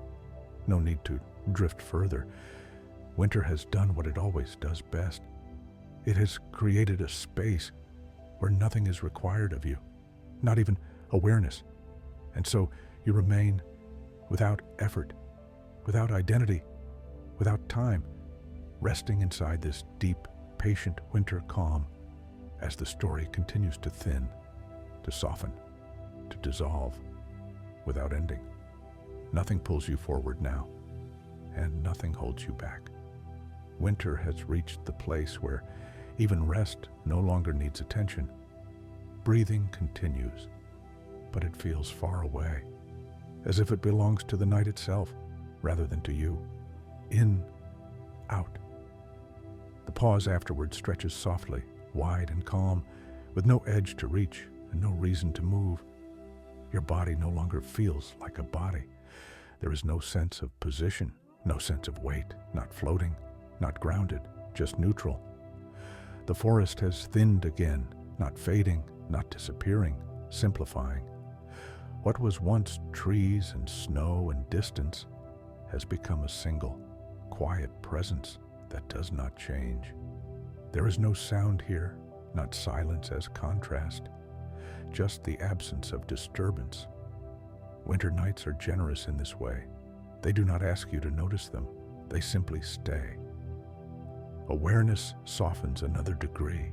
no need to drift further. Winter has done what it always does best. It has created a space where nothing is required of you, not even awareness. And so you remain without effort, without identity, without time, resting inside this deep, patient winter calm as the story continues to thin, to soften, to dissolve, without ending. Nothing pulls you forward now, and nothing holds you back. Winter has reached the place where even rest no longer needs attention. Breathing continues, but it feels far away, as if it belongs to the night itself rather than to you. In, out. The pause afterward stretches softly, wide and calm, with no edge to reach and no reason to move. Your body no longer feels like a body. There is no sense of position, no sense of weight, not floating, not grounded, just neutral. The forest has thinned again, not fading, not disappearing, simplifying. What was once trees and snow and distance has become a single, quiet presence that does not change. There is no sound here, not silence as contrast, just the absence of disturbance. Winter nights are generous in this way. They do not ask you to notice them. They simply stay. Awareness softens another degree,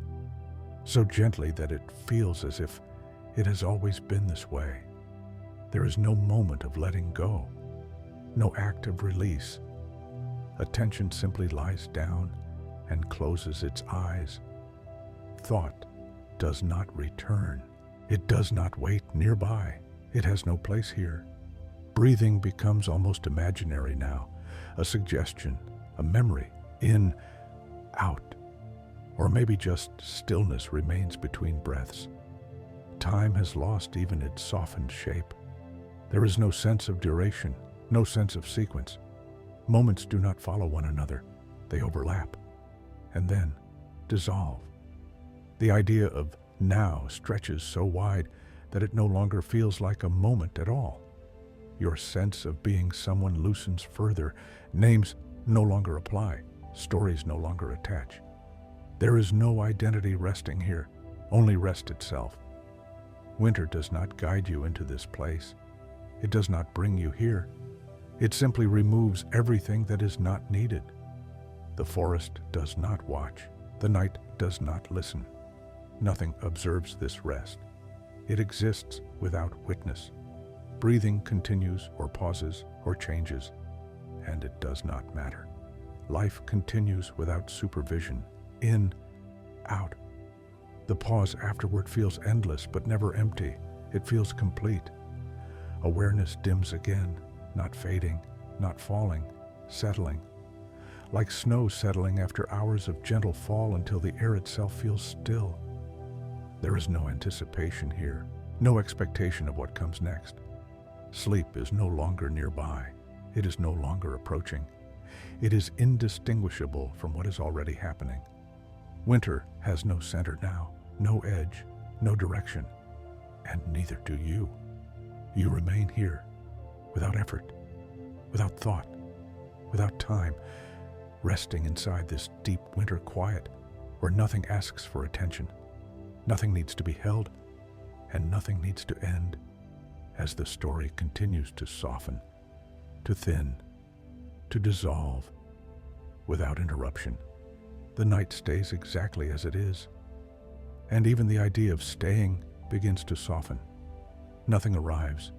so gently that it feels as if it has always been this way. There is no moment of letting go, no act of release. Attention simply lies down and closes its eyes. Thought does not return. It does not wait nearby. It has no place here. Breathing becomes almost imaginary now, a suggestion, a memory, in, out. Or maybe just stillness remains between breaths. Time has lost even its softened shape. There is no sense of duration, no sense of sequence. Moments do not follow one another. They overlap, and then dissolve. The idea of now stretches so wide that it no longer feels like a moment at all. Your sense of being someone loosens further. Names no longer apply. Stories no longer attach. There is no identity resting here, only rest itself. Winter does not guide you into this place. It does not bring you here. It simply removes everything that is not needed. The forest does not watch. The night does not listen. Nothing observes this rest. It exists without witness. Breathing continues or pauses or changes, and it does not matter. Life continues without supervision. In, out. The pause afterward feels endless but never empty. It feels complete. Awareness dims again, not fading, not falling, settling. like snow settling after hours of gentle fall until the air itself feels still. There is no anticipation here, no expectation of what comes next. Sleep is no longer nearby. It is no longer approaching. It is indistinguishable from what is already happening. Winter has no center now, no edge, no direction, and neither do you. You remain here, without effort, without thought, without time, resting inside this deep winter quiet where nothing asks for attention, nothing needs to be held, and nothing needs to end, as the story continues to soften, to thin, to dissolve, without interruption. The night stays exactly as it is, and even the idea of staying begins to soften. Nothing arrives,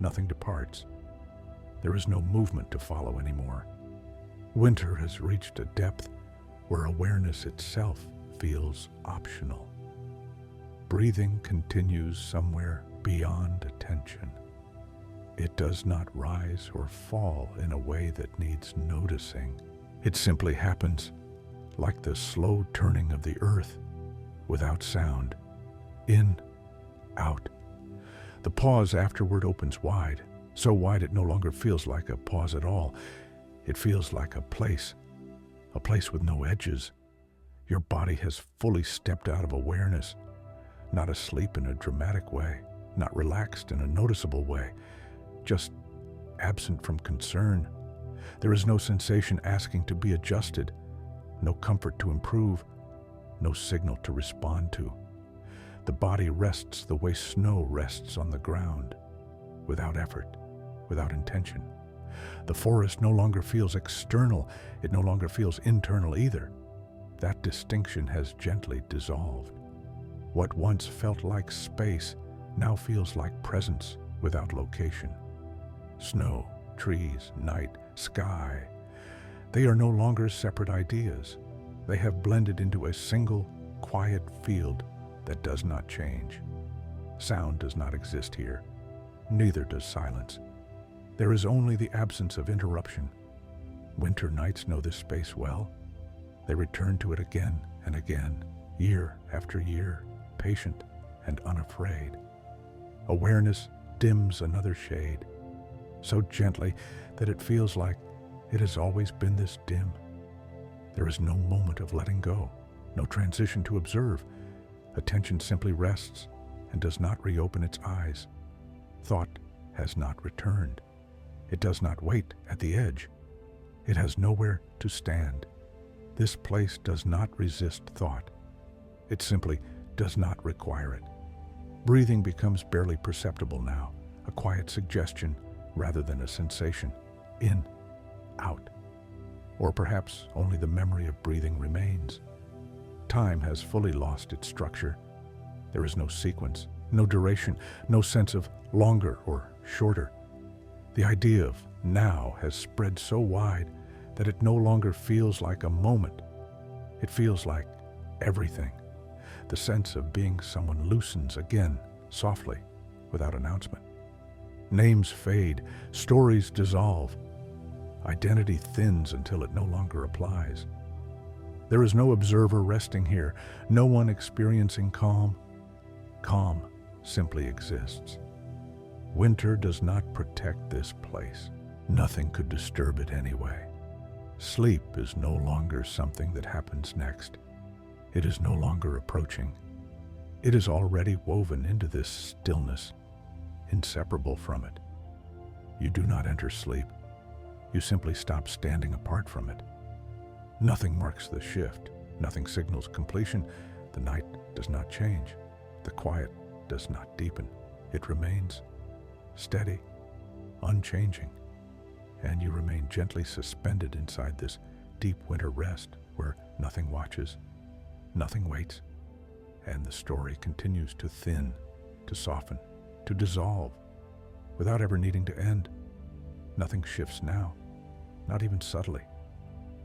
nothing departs. There is no movement to follow anymore. Winter has reached a depth where awareness itself feels optional. Breathing continues somewhere beyond attention. It does not rise or fall in a way that needs noticing. It simply happens, like the slow turning of the earth, without sound. In, out. The pause afterward opens wide, so wide it no longer feels like a pause at all. It feels like a place with no edges. Your body has fully stepped out of awareness, not asleep in a dramatic way, not relaxed in a noticeable way, just absent from concern. There is no sensation asking to be adjusted, no comfort to improve, no signal to respond to. The body rests the way snow rests on the ground, without effort, without intention. The forest no longer feels external, it no longer feels internal either. That distinction has gently dissolved. What once felt like space now feels like presence without location. Snow, trees, night, sky, they are no longer separate ideas. They have blended into a single, quiet field that does not change. Sound does not exist here. Neither does silence. There is only the absence of interruption. Winter nights know this space well. They return to it again and again, year after year, patient and unafraid. Awareness dims another shade, so gently that it feels like it has always been this dim. There is no moment of letting go, no transition to observe. Attention simply rests and does not reopen its eyes. Thought has not returned. It does not wait at the edge. It has nowhere to stand. This place does not resist thought. It simply does not require it. Breathing becomes barely perceptible now, a quiet suggestion rather than a sensation. In, out. Or perhaps only the memory of breathing remains. Time has fully lost its structure. There is no sequence, no duration, no sense of longer or shorter. The idea of now has spread so wide that it no longer feels like a moment. It feels like everything. The sense of being someone loosens again, softly, without announcement. Names fade, stories dissolve. Identity thins until it no longer applies. There is no observer resting here, no one experiencing calm. Calm simply exists. Winter does not protect this place. Nothing could disturb it anyway. Sleep is no longer something that happens next. It is no longer approaching. It is already woven into this stillness, inseparable from it. You do not enter sleep. You simply stop standing apart from it. Nothing marks the shift. Nothing signals completion. The night does not change. The quiet does not deepen. It remains steady, unchanging, and you remain gently suspended inside this deep winter rest where nothing watches, nothing waits, and the story continues to thin, to soften, to dissolve, without ever needing to end. Nothing shifts now, not even subtly.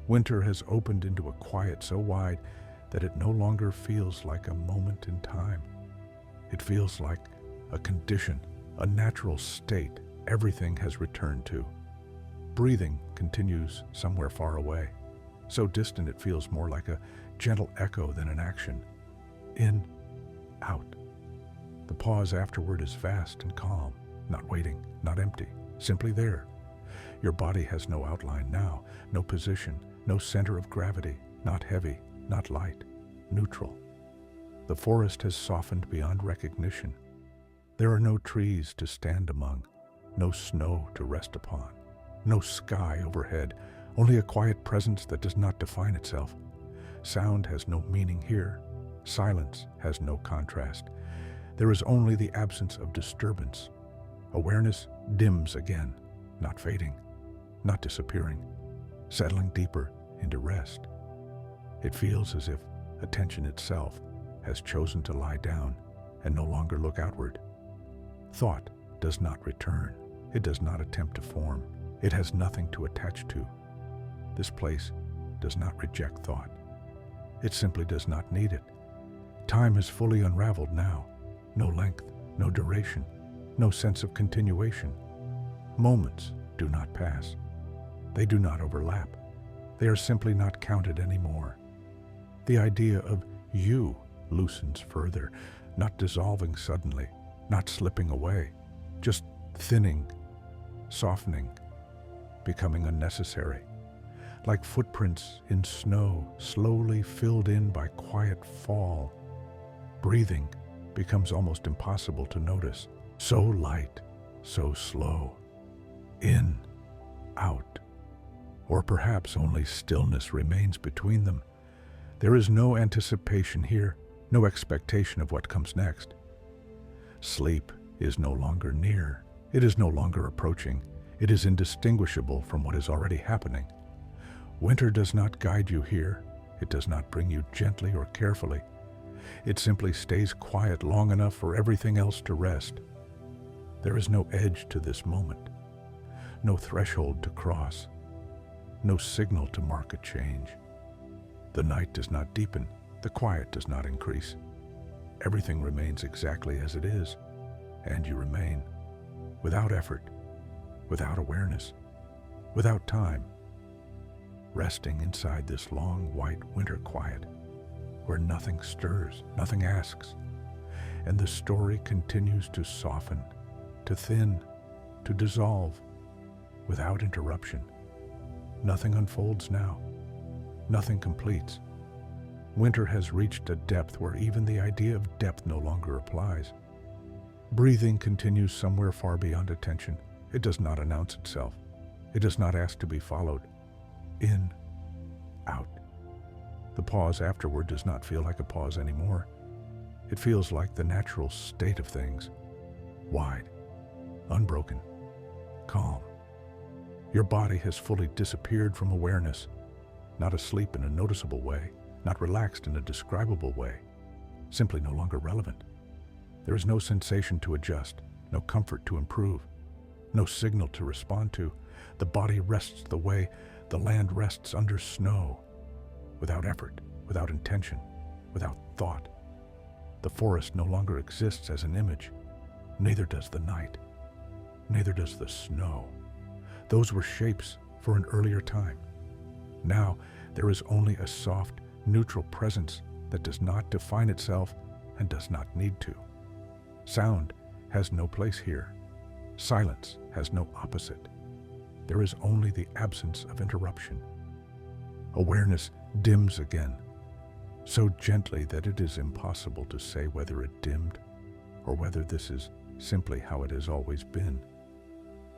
Winter has opened into a quiet so wide that it no longer feels like a moment in time. It feels like a condition, a natural state everything has returned to. Breathing continues somewhere far away, so distant it feels more like a gentle echo than an action. In, out. The pause afterward is vast and calm, not waiting, not empty, simply there. Your body has no outline now, no position, no center of gravity, not heavy, not light, neutral. The forest has softened beyond recognition. There are no trees to stand among, no snow to rest upon, no sky overhead, only a quiet presence that does not define itself. Sound has no meaning here. Silence has no contrast. There is only the absence of disturbance. Awareness dims again, not fading, not disappearing, settling deeper into rest. It feels as if attention itself has chosen to lie down and no longer look outward. Thought does not return. It does not attempt to form. It has nothing to attach to. This place does not reject thought. It simply does not need it. Time has fully unraveled now. No length, no duration, no sense of continuation. Moments do not pass. They do not overlap. They are simply not counted anymore. The idea of you loosens further, not dissolving suddenly, not slipping away, just thinning, softening, becoming unnecessary. Like footprints in snow slowly filled in by quiet fall. Breathing becomes almost impossible to notice. So light, so slow. In, out. Or perhaps only stillness remains between them. There is no anticipation here, no expectation of what comes next. Sleep is no longer near. It is no longer approaching. It is indistinguishable from what is already happening. Winter does not guide you here. It does not bring you gently or carefully. It simply stays quiet long enough for everything else to rest. There is no edge to this moment, no threshold to cross, no signal to mark a change. The night does not deepen, the quiet does not increase. Everything remains exactly as it is, and you remain, without effort, without awareness, without time, resting inside this long white winter quiet, where nothing stirs, nothing asks, and the story continues to soften, to thin, to dissolve, without interruption. Nothing unfolds now. Nothing completes. Winter has reached a depth where even the idea of depth no longer applies. Breathing continues somewhere far beyond attention. It does not announce itself. It does not ask to be followed. In, out. The pause afterward does not feel like a pause anymore. It feels like the natural state of things. Wide, unbroken, calm. Your body has fully disappeared from awareness, not asleep in a noticeable way, not relaxed in a describable way, simply no longer relevant. There is no sensation to adjust, no comfort to improve, no signal to respond to. The body rests the way the land rests under snow, without effort, without intention, without thought. The forest no longer exists as an image. Neither does the night. Neither does the snow. Those were shapes for an earlier time. Now there is only a soft, neutral presence that does not define itself and does not need to. Sound has no place here. Silence has no opposite. There is only the absence of interruption. Awareness dims again, so gently that it is impossible to say whether it dimmed or whether this is simply how it has always been.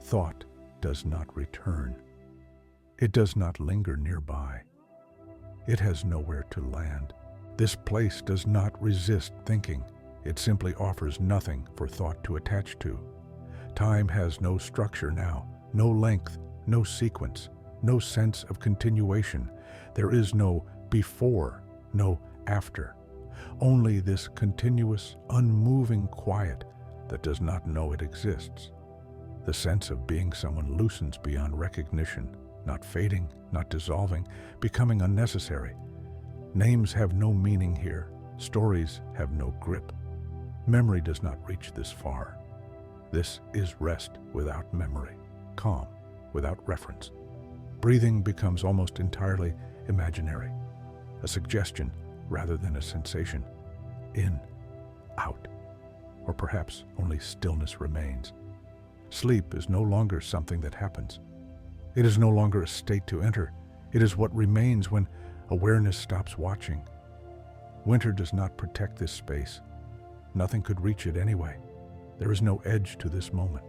Thought does not return. It does not linger nearby. It has nowhere to land. This place does not resist thinking. It simply offers nothing for thought to attach to. Time has no structure now, no length, no sequence, no sense of continuation. There is no before, no after. Only this continuous, unmoving quiet that does not know it exists. The sense of being someone loosens beyond recognition, not fading, not dissolving, becoming unnecessary. Names have no meaning here. Stories have no grip. Memory does not reach this far. This is rest without memory, calm without reference. Breathing becomes almost entirely imaginary, a suggestion rather than a sensation. In, out, or perhaps only stillness remains. Sleep is no longer something that happens. It is no longer a state to enter. It is what remains when awareness stops watching. Winter does not protect this space. Nothing could reach it anyway. There is no edge to this moment,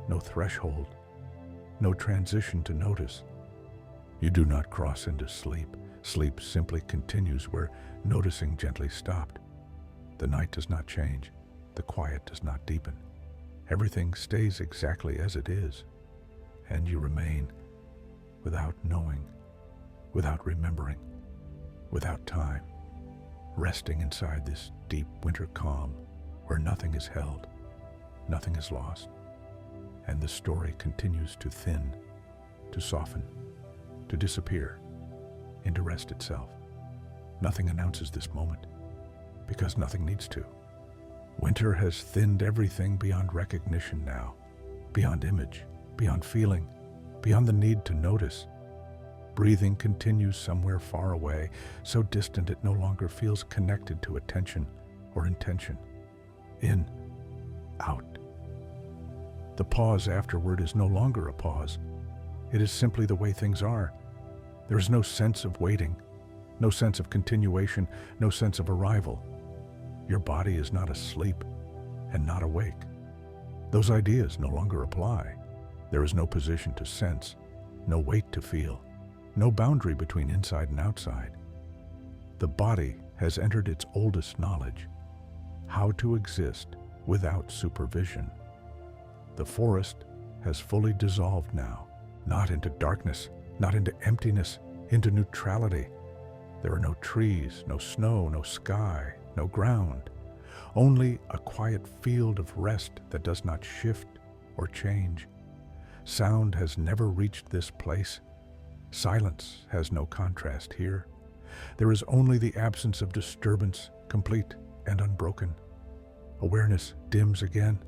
no threshold, no transition to notice. You do not cross into sleep. Sleep simply continues where noticing gently stopped. The night does not change. The quiet does not deepen. Everything stays exactly as it is, and you remain without knowing, without remembering, without time, resting inside this deep winter calm where nothing is held, nothing is lost, and the story continues to thin, to soften, to disappear, into rest itself. Nothing announces this moment, because nothing needs to. Winter has thinned everything beyond recognition now, beyond image, beyond feeling, beyond the need to notice. Breathing continues somewhere far away, so distant it no longer feels connected to attention or intention. In, out. The pause afterward is no longer a pause. It is simply the way things are. There is no sense of waiting, no sense of continuation, no sense of arrival. Your body is not asleep and not awake. Those ideas no longer apply. There is no position to sense, no weight to feel, no boundary between inside and outside. The body has entered its oldest knowledge, how to exist without supervision. The forest has fully dissolved now, not into darkness, not into emptiness, into neutrality. There are no trees, no snow, no sky, no ground, only a quiet field of rest that does not shift or change. Sound has never reached this place. Silence has no contrast here. There is only the absence of disturbance, complete and unbroken. Awareness dims again,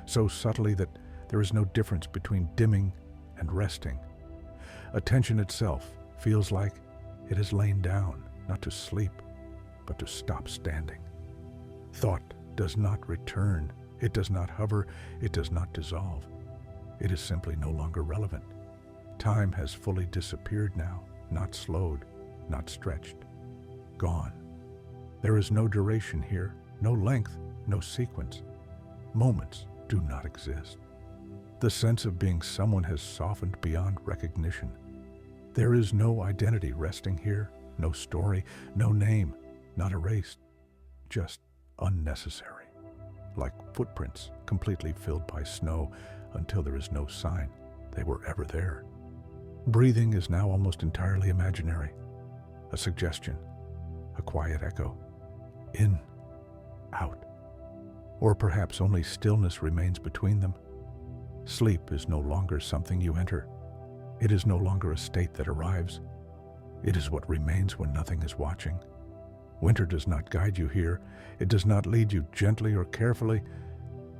so subtly that there is no difference between dimming and resting. Attention itself feels like it has lain down, not to sleep, but to stop standing. Thought does not return. It does not hover. It does not dissolve. It is simply no longer relevant. Time has fully disappeared now, not slowed, not stretched. Gone. There is no duration here, no length, no sequence. Moments do not exist. The sense of being someone has softened beyond recognition. There is no identity resting here, no story, no name, not erased, just unnecessary. Like footprints completely filled by snow until there is no sign they were ever there. Breathing is now almost entirely imaginary, a suggestion, a quiet echo. In, out. Or perhaps only stillness remains between them. Sleep is no longer something you enter. It is no longer a state that arrives. It is what remains when nothing is watching. Winter does not guide you here. It does not lead you gently or carefully.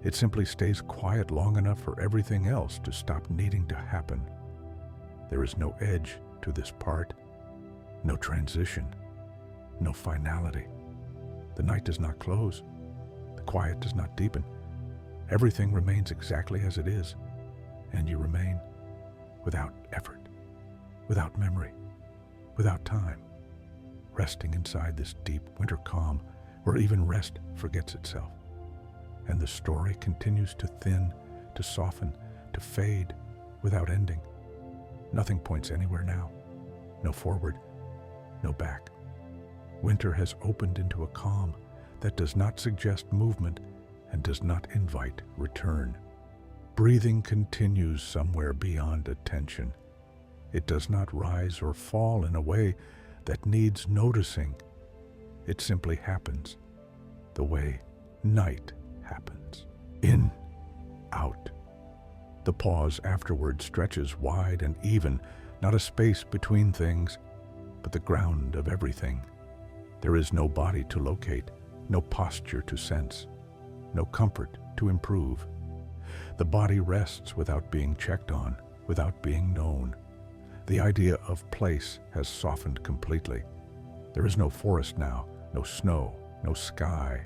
It simply stays quiet long enough for everything else to stop needing to happen. There is no edge to this part, no transition, no finality. The night does not close. The quiet does not deepen. Everything remains exactly as it is, and you remain without effort, without memory, without time, resting inside this deep winter calm where even rest forgets itself. And the story continues to thin, to soften, to fade without ending. Nothing points anywhere now, no forward, no back. Winter has opened into a calm that does not suggest movement and does not invite return. Breathing continues somewhere beyond attention. It does not rise or fall in a way that needs noticing. It simply happens, the way night happens. In, out. The pause afterward stretches wide and even, not a space between things, but the ground of everything. There is no body to locate, no posture to sense, no comfort to improve. The body rests without being checked on, without being known. The idea of place has softened completely. There is no forest now, no snow, no sky,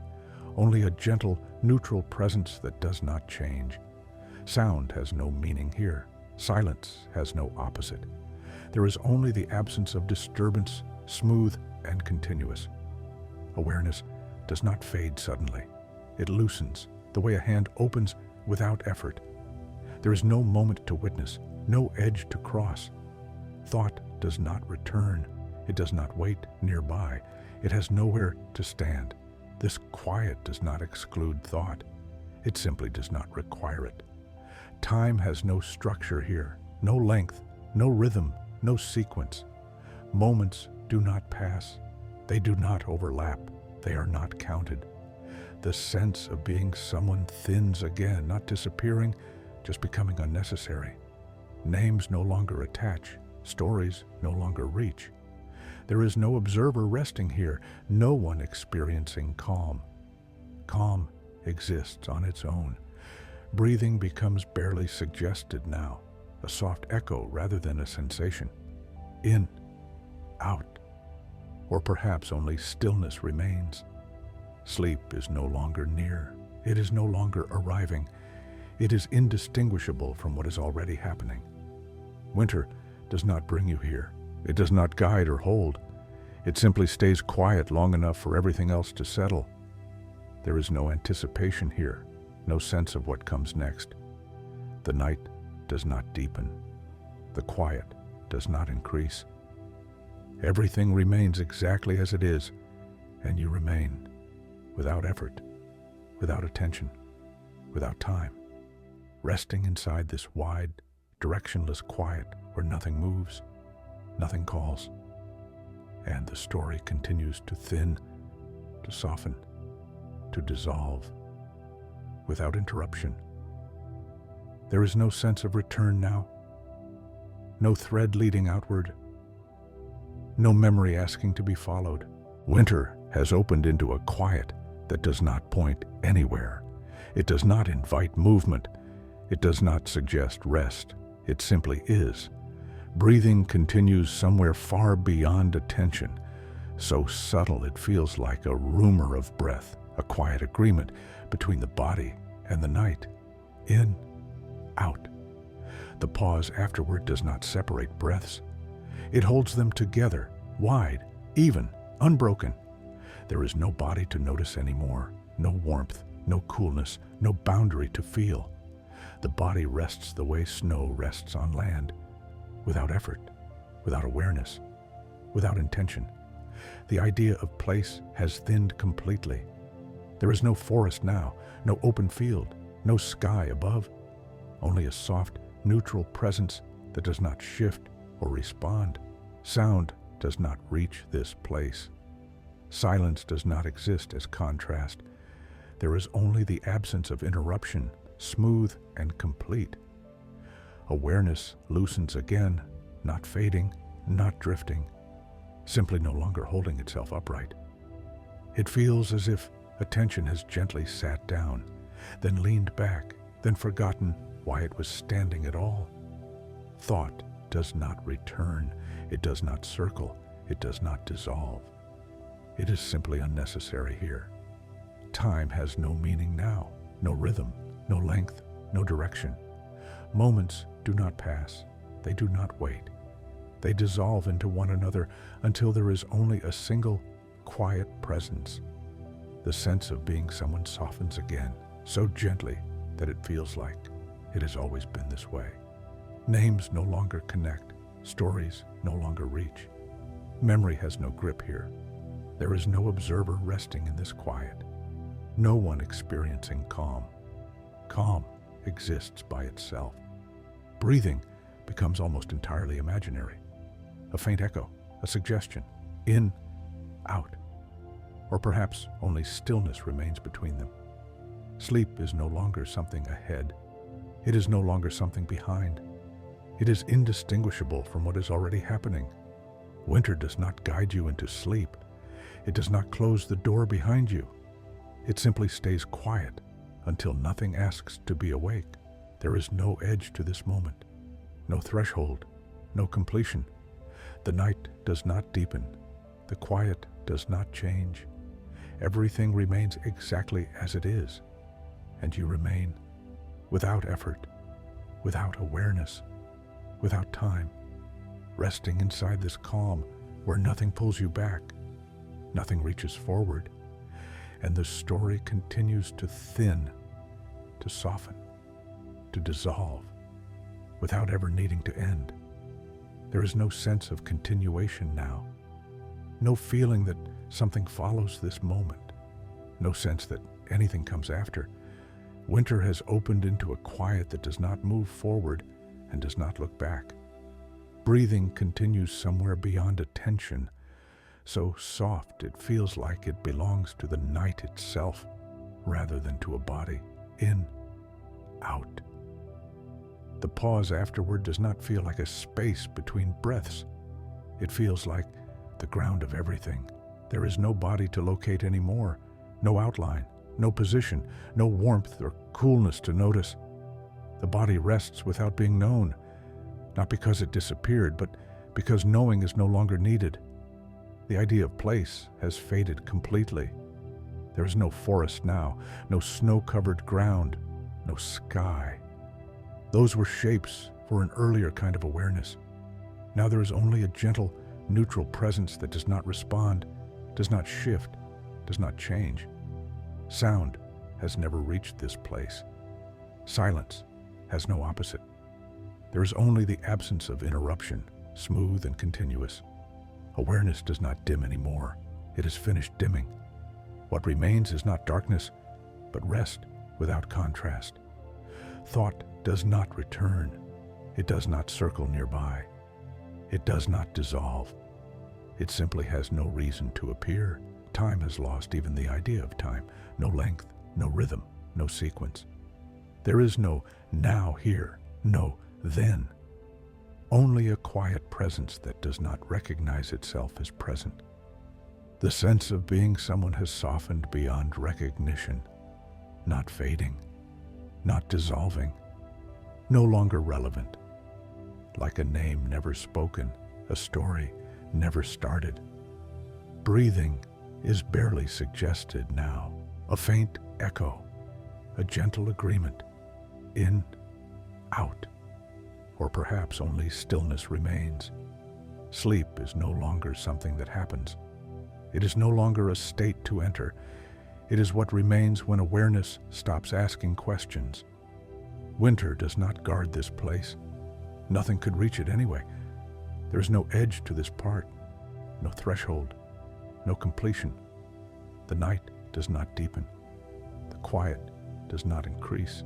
only a gentle, neutral presence that does not change. Sound has no meaning here. Silence has no opposite. There is only the absence of disturbance, smooth and continuous. Awareness does not fade suddenly. It loosens, the way a hand opens without effort. There is no moment to witness, no edge to cross. Thought does not return. It does not wait nearby. It has nowhere to stand. This quiet does not exclude thought. It simply does not require it. Time has no structure here, no length, no rhythm, no sequence. Moments do not pass. They do not overlap. They are not counted. The sense of being someone thins again, not disappearing, just becoming unnecessary. Names no longer attach. Stories no longer reach. There is no observer resting here, no one experiencing calm. Calm exists on its own. Breathing becomes barely suggested now, a soft echo rather than a sensation. In, out, or perhaps only stillness remains. Sleep is no longer near. It is no longer arriving. It is indistinguishable from what is already happening. Winter does not bring you here. It does not guide or hold. It simply stays quiet long enough for everything else to settle. There is no anticipation here, no sense of what comes next. The night does not deepen. The quiet does not increase. Everything remains exactly as it is, and you remain, without effort, without attention, without time, resting inside this wide, directionless quiet where nothing moves, nothing calls, and the story continues to thin, to soften, to dissolve, without interruption. There is no sense of return now, no thread leading outward, no memory asking to be followed. Winter has opened into a quiet that does not point anywhere. It does not invite movement. It does not suggest rest. It simply is. Breathing continues somewhere far beyond attention, so subtle it feels like a rumor of breath, a quiet agreement between the body and the night. In, out. The pause afterward does not separate breaths. It holds them together, wide, even, unbroken. There is no body to notice anymore, no warmth, no coolness, no boundary to feel. The body rests the way snow rests on land, without effort, without awareness, without intention. The idea of place has thinned completely. There is no forest now, no open field, no sky above, only a soft, neutral presence that does not shift or respond. Sound does not reach this place. Silence does not exist as contrast. There is only the absence of interruption, smooth and complete. Awareness loosens again, not fading, not drifting, simply no longer holding itself upright. It feels as if attention has gently sat down, then leaned back, then forgotten why it was standing at all. Thought does not return. It does not circle. It does not dissolve. It is simply unnecessary here. Time has no meaning now, no rhythm, no length, no direction. Moments do not pass. They do not wait. They dissolve into one another until there is only a single, quiet presence. The sense of being someone softens again, so gently that it feels like it has always been this way. Names no longer connect. Stories no longer reach. Memory has no grip here. There is no observer resting in this quiet. No one experiencing calm. Calm exists by itself. Breathing becomes almost entirely imaginary. A faint echo, a suggestion, in, out. Or perhaps only stillness remains between them. Sleep is no longer something ahead. It is no longer something behind. It is indistinguishable from what is already happening. Winter does not guide you into sleep. It does not close the door behind you. It simply stays quiet until nothing asks to be awake. There is no edge to this moment, no threshold, no completion. The night does not deepen. The quiet does not change. Everything remains exactly as it is, and you remain without effort, without awareness, without time, resting inside this calm where nothing pulls you back, nothing reaches forward, and the story continues to thin, to soften, to dissolve, without ever needing to end. There is no sense of continuation now, no feeling that something follows this moment, no sense that anything comes after. Winter has opened into a quiet that does not move forward and does not look back. Breathing continues somewhere beyond attention, so soft it feels like it belongs to the night itself rather than to a body. In, out. The pause afterward does not feel like a space between breaths. It feels like the ground of everything. There is no body to locate anymore, no outline, no position, no warmth or coolness to notice. The body rests without being known, not because it disappeared, but because knowing is no longer needed. The idea of place has faded completely. There is no forest now, no snow-covered ground, no sky. Those were shapes for an earlier kind of awareness. Now there is only a gentle, neutral presence that does not respond, does not shift, does not change. Sound has never reached this place. Silence has no opposite. There is only the absence of interruption, smooth and continuous. Awareness does not dim anymore. It has finished dimming. What remains is not darkness, but rest without contrast. Thought does not return. It does not circle nearby. It does not dissolve. It simply has no reason to appear. Time has lost even the idea of time. No length, no rhythm, no sequence. There is no now here, no then. Only a quiet presence that does not recognize itself as present. The sense of being someone has softened beyond recognition, not fading, not dissolving, no longer relevant. Like a name never spoken, a story never started. Breathing is barely suggested now, a faint echo, a gentle agreement, in, out, or perhaps only stillness remains. Sleep is no longer something that happens. It is no longer a state to enter. It is what remains when awareness stops asking questions. Winter does not guard this place. Nothing could reach it anyway. There is no edge to this part, no threshold, no completion. The night does not deepen. The quiet does not increase.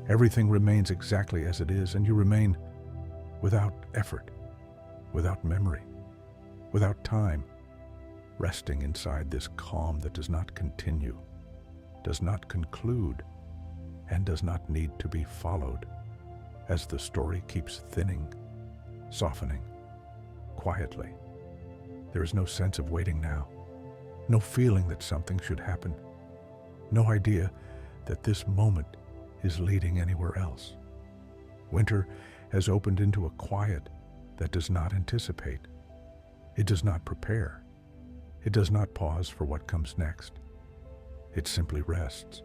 Everything remains exactly as it is, and you remain without effort, without memory, without time, resting inside this calm that does not continue, does not conclude, and does not need to be followed, as the story keeps thinning, softening, quietly. There is no sense of waiting now, no feeling that something should happen, no idea that this moment is leading anywhere else. Winter has opened into a quiet that does not anticipate. It does not prepare. It does not pause for what comes next. It simply rests.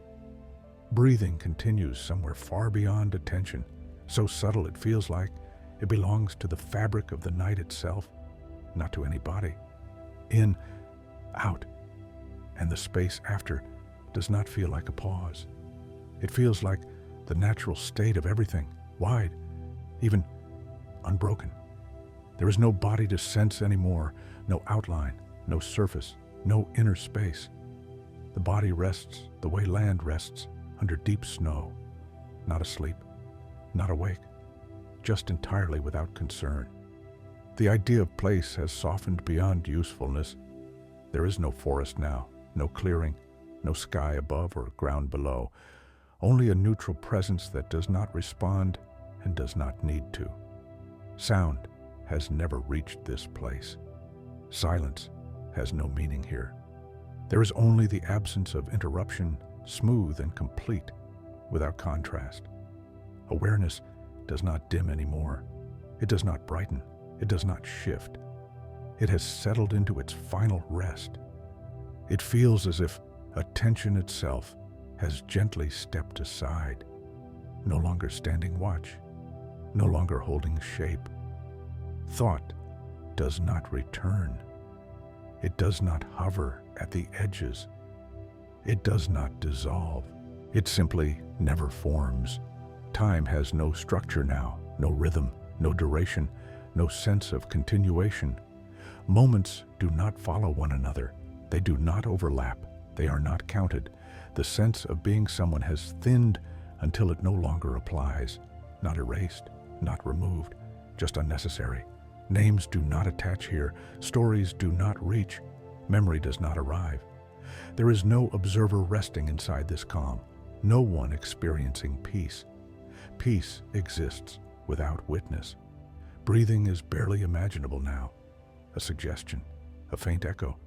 Breathing continues somewhere far beyond attention, so subtle it feels like it belongs to the fabric of the night itself, not to any body. In, out, and the space after does not feel like a pause. It feels like the natural state of everything, wide, even unbroken. There is no body to sense anymore, no outline, no surface, no inner space. The body rests the way land rests, under deep snow, not asleep, not awake, just entirely without concern. The idea of place has softened beyond usefulness. There is no forest now, no clearing, no sky above or ground below, only a neutral presence that does not respond and does not need to. Sound has never reached this place. Silence has no meaning here. There is only the absence of interruption, smooth and complete, without contrast. Awareness does not dim anymore. It does not brighten. It does not shift. It has settled into its final rest. It feels as if attention itself has gently stepped aside, no longer standing watch, no longer holding shape. Thought does not return. It does not hover at the edges. It does not dissolve. It simply never forms. Time has no structure now, no rhythm, no duration, no sense of continuation. Moments do not follow one another. They do not overlap. They are not counted. The sense of being someone has thinned until it no longer applies. Not erased, not removed, just unnecessary. Names do not attach here. Stories do not reach. Memory does not arrive. There is no observer resting inside this calm. No one experiencing peace. Peace exists without witness. Breathing is barely imaginable now. A suggestion, a faint echo,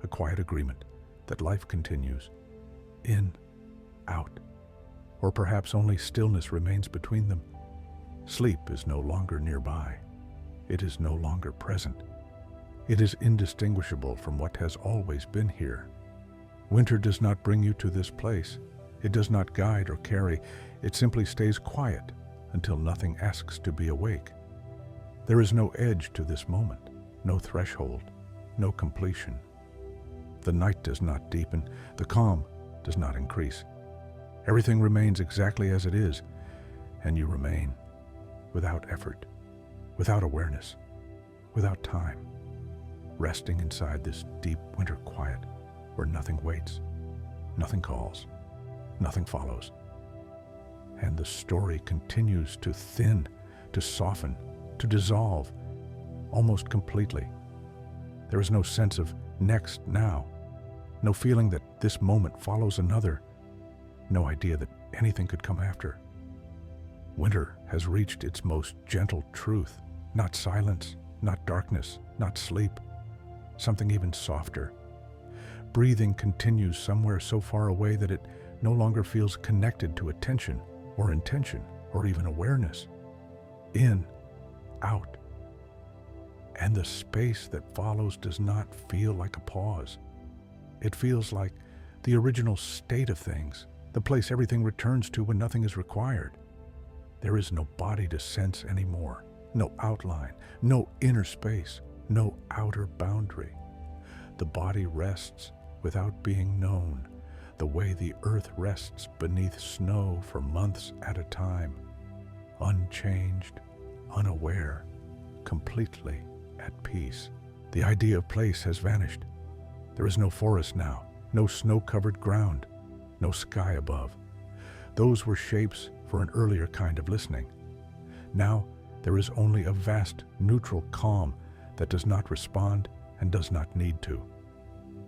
a quiet agreement that life continues. In, out. Or perhaps only stillness remains between them. Sleep is no longer nearby. It is no longer present. It is indistinguishable from what has always been here. Winter does not bring you to this place. It does not guide or carry. It simply stays quiet until nothing asks to be awake. There is no edge to this moment, no threshold, no completion. The night does not deepen. The calm does not increase. Everything remains exactly as it is, and you remain without effort, without awareness, without time, resting inside this deep winter quiet where nothing waits, nothing calls, nothing follows. And the story continues to thin, to soften, to dissolve, almost completely. There is no sense of next now, no feeling that this moment follows another, no idea that anything could come after. Winter has reached its most gentle truth, not silence, not darkness, not sleep, something even softer. Breathing continues somewhere so far away that it no longer feels connected to attention or intention or even awareness. In, out. And the space that follows does not feel like a pause. It feels like the original state of things, the place everything returns to when nothing is required. There is no body to sense anymore, no outline, no inner space, no outer boundary. The body rests without being known, the way the earth rests beneath snow for months at a time, unchanged, unaware, completely at peace. The idea of place has vanished. There is no forest now, no snow-covered ground, no sky above. Those were shapes for an earlier kind of listening. Now there is only a vast neutral calm that does not respond and does not need to.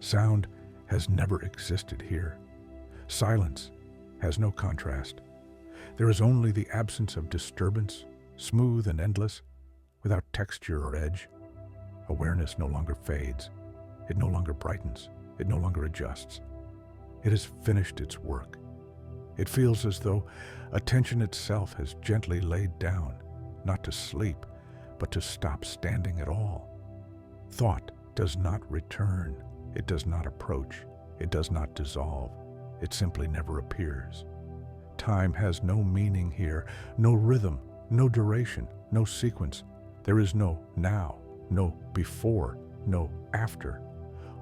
Sound has never existed here. Silence has no contrast. There is only the absence of disturbance, smooth and endless, without texture or edge. Awareness no longer fades. It no longer brightens. It no longer adjusts. It has finished its work. It feels as though attention itself has gently laid down, not to sleep, but to stop standing at all. Thought does not return. It does not approach. It does not dissolve. It simply never appears. Time has no meaning here, no rhythm, no duration, no sequence. There is no now, no before, no after.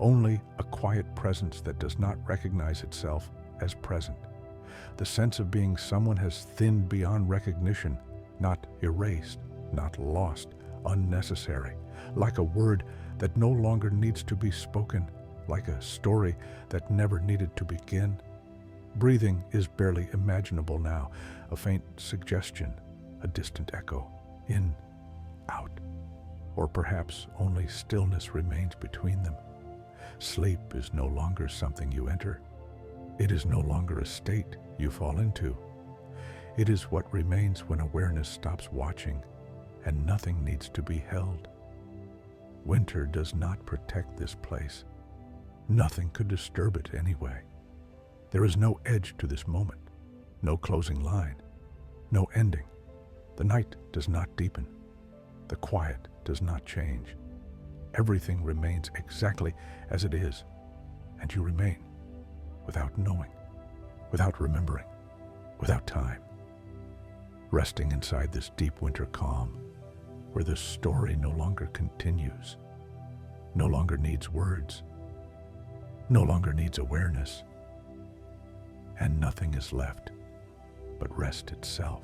Only a quiet presence that does not recognize itself as present. The sense of being someone has thinned beyond recognition, not erased, not lost, unnecessary, like a word that no longer needs to be spoken, like a story that never needed to begin. Breathing is barely imaginable now, a faint suggestion, a distant echo, in, out. Or perhaps only stillness remains between them. Sleep is no longer something you enter. It is no longer a state you fall into. It is what remains when awareness stops watching and nothing needs to be held. Winter does not protect this place. Nothing could disturb it anyway. There is no edge to this moment, no closing line, no ending. The night does not deepen. The quiet does not change. Everything remains exactly as it is, and you remain without knowing, without remembering, without time, resting inside this deep winter calm where the story no longer continues, no longer needs words, no longer needs awareness, and nothing is left but rest itself.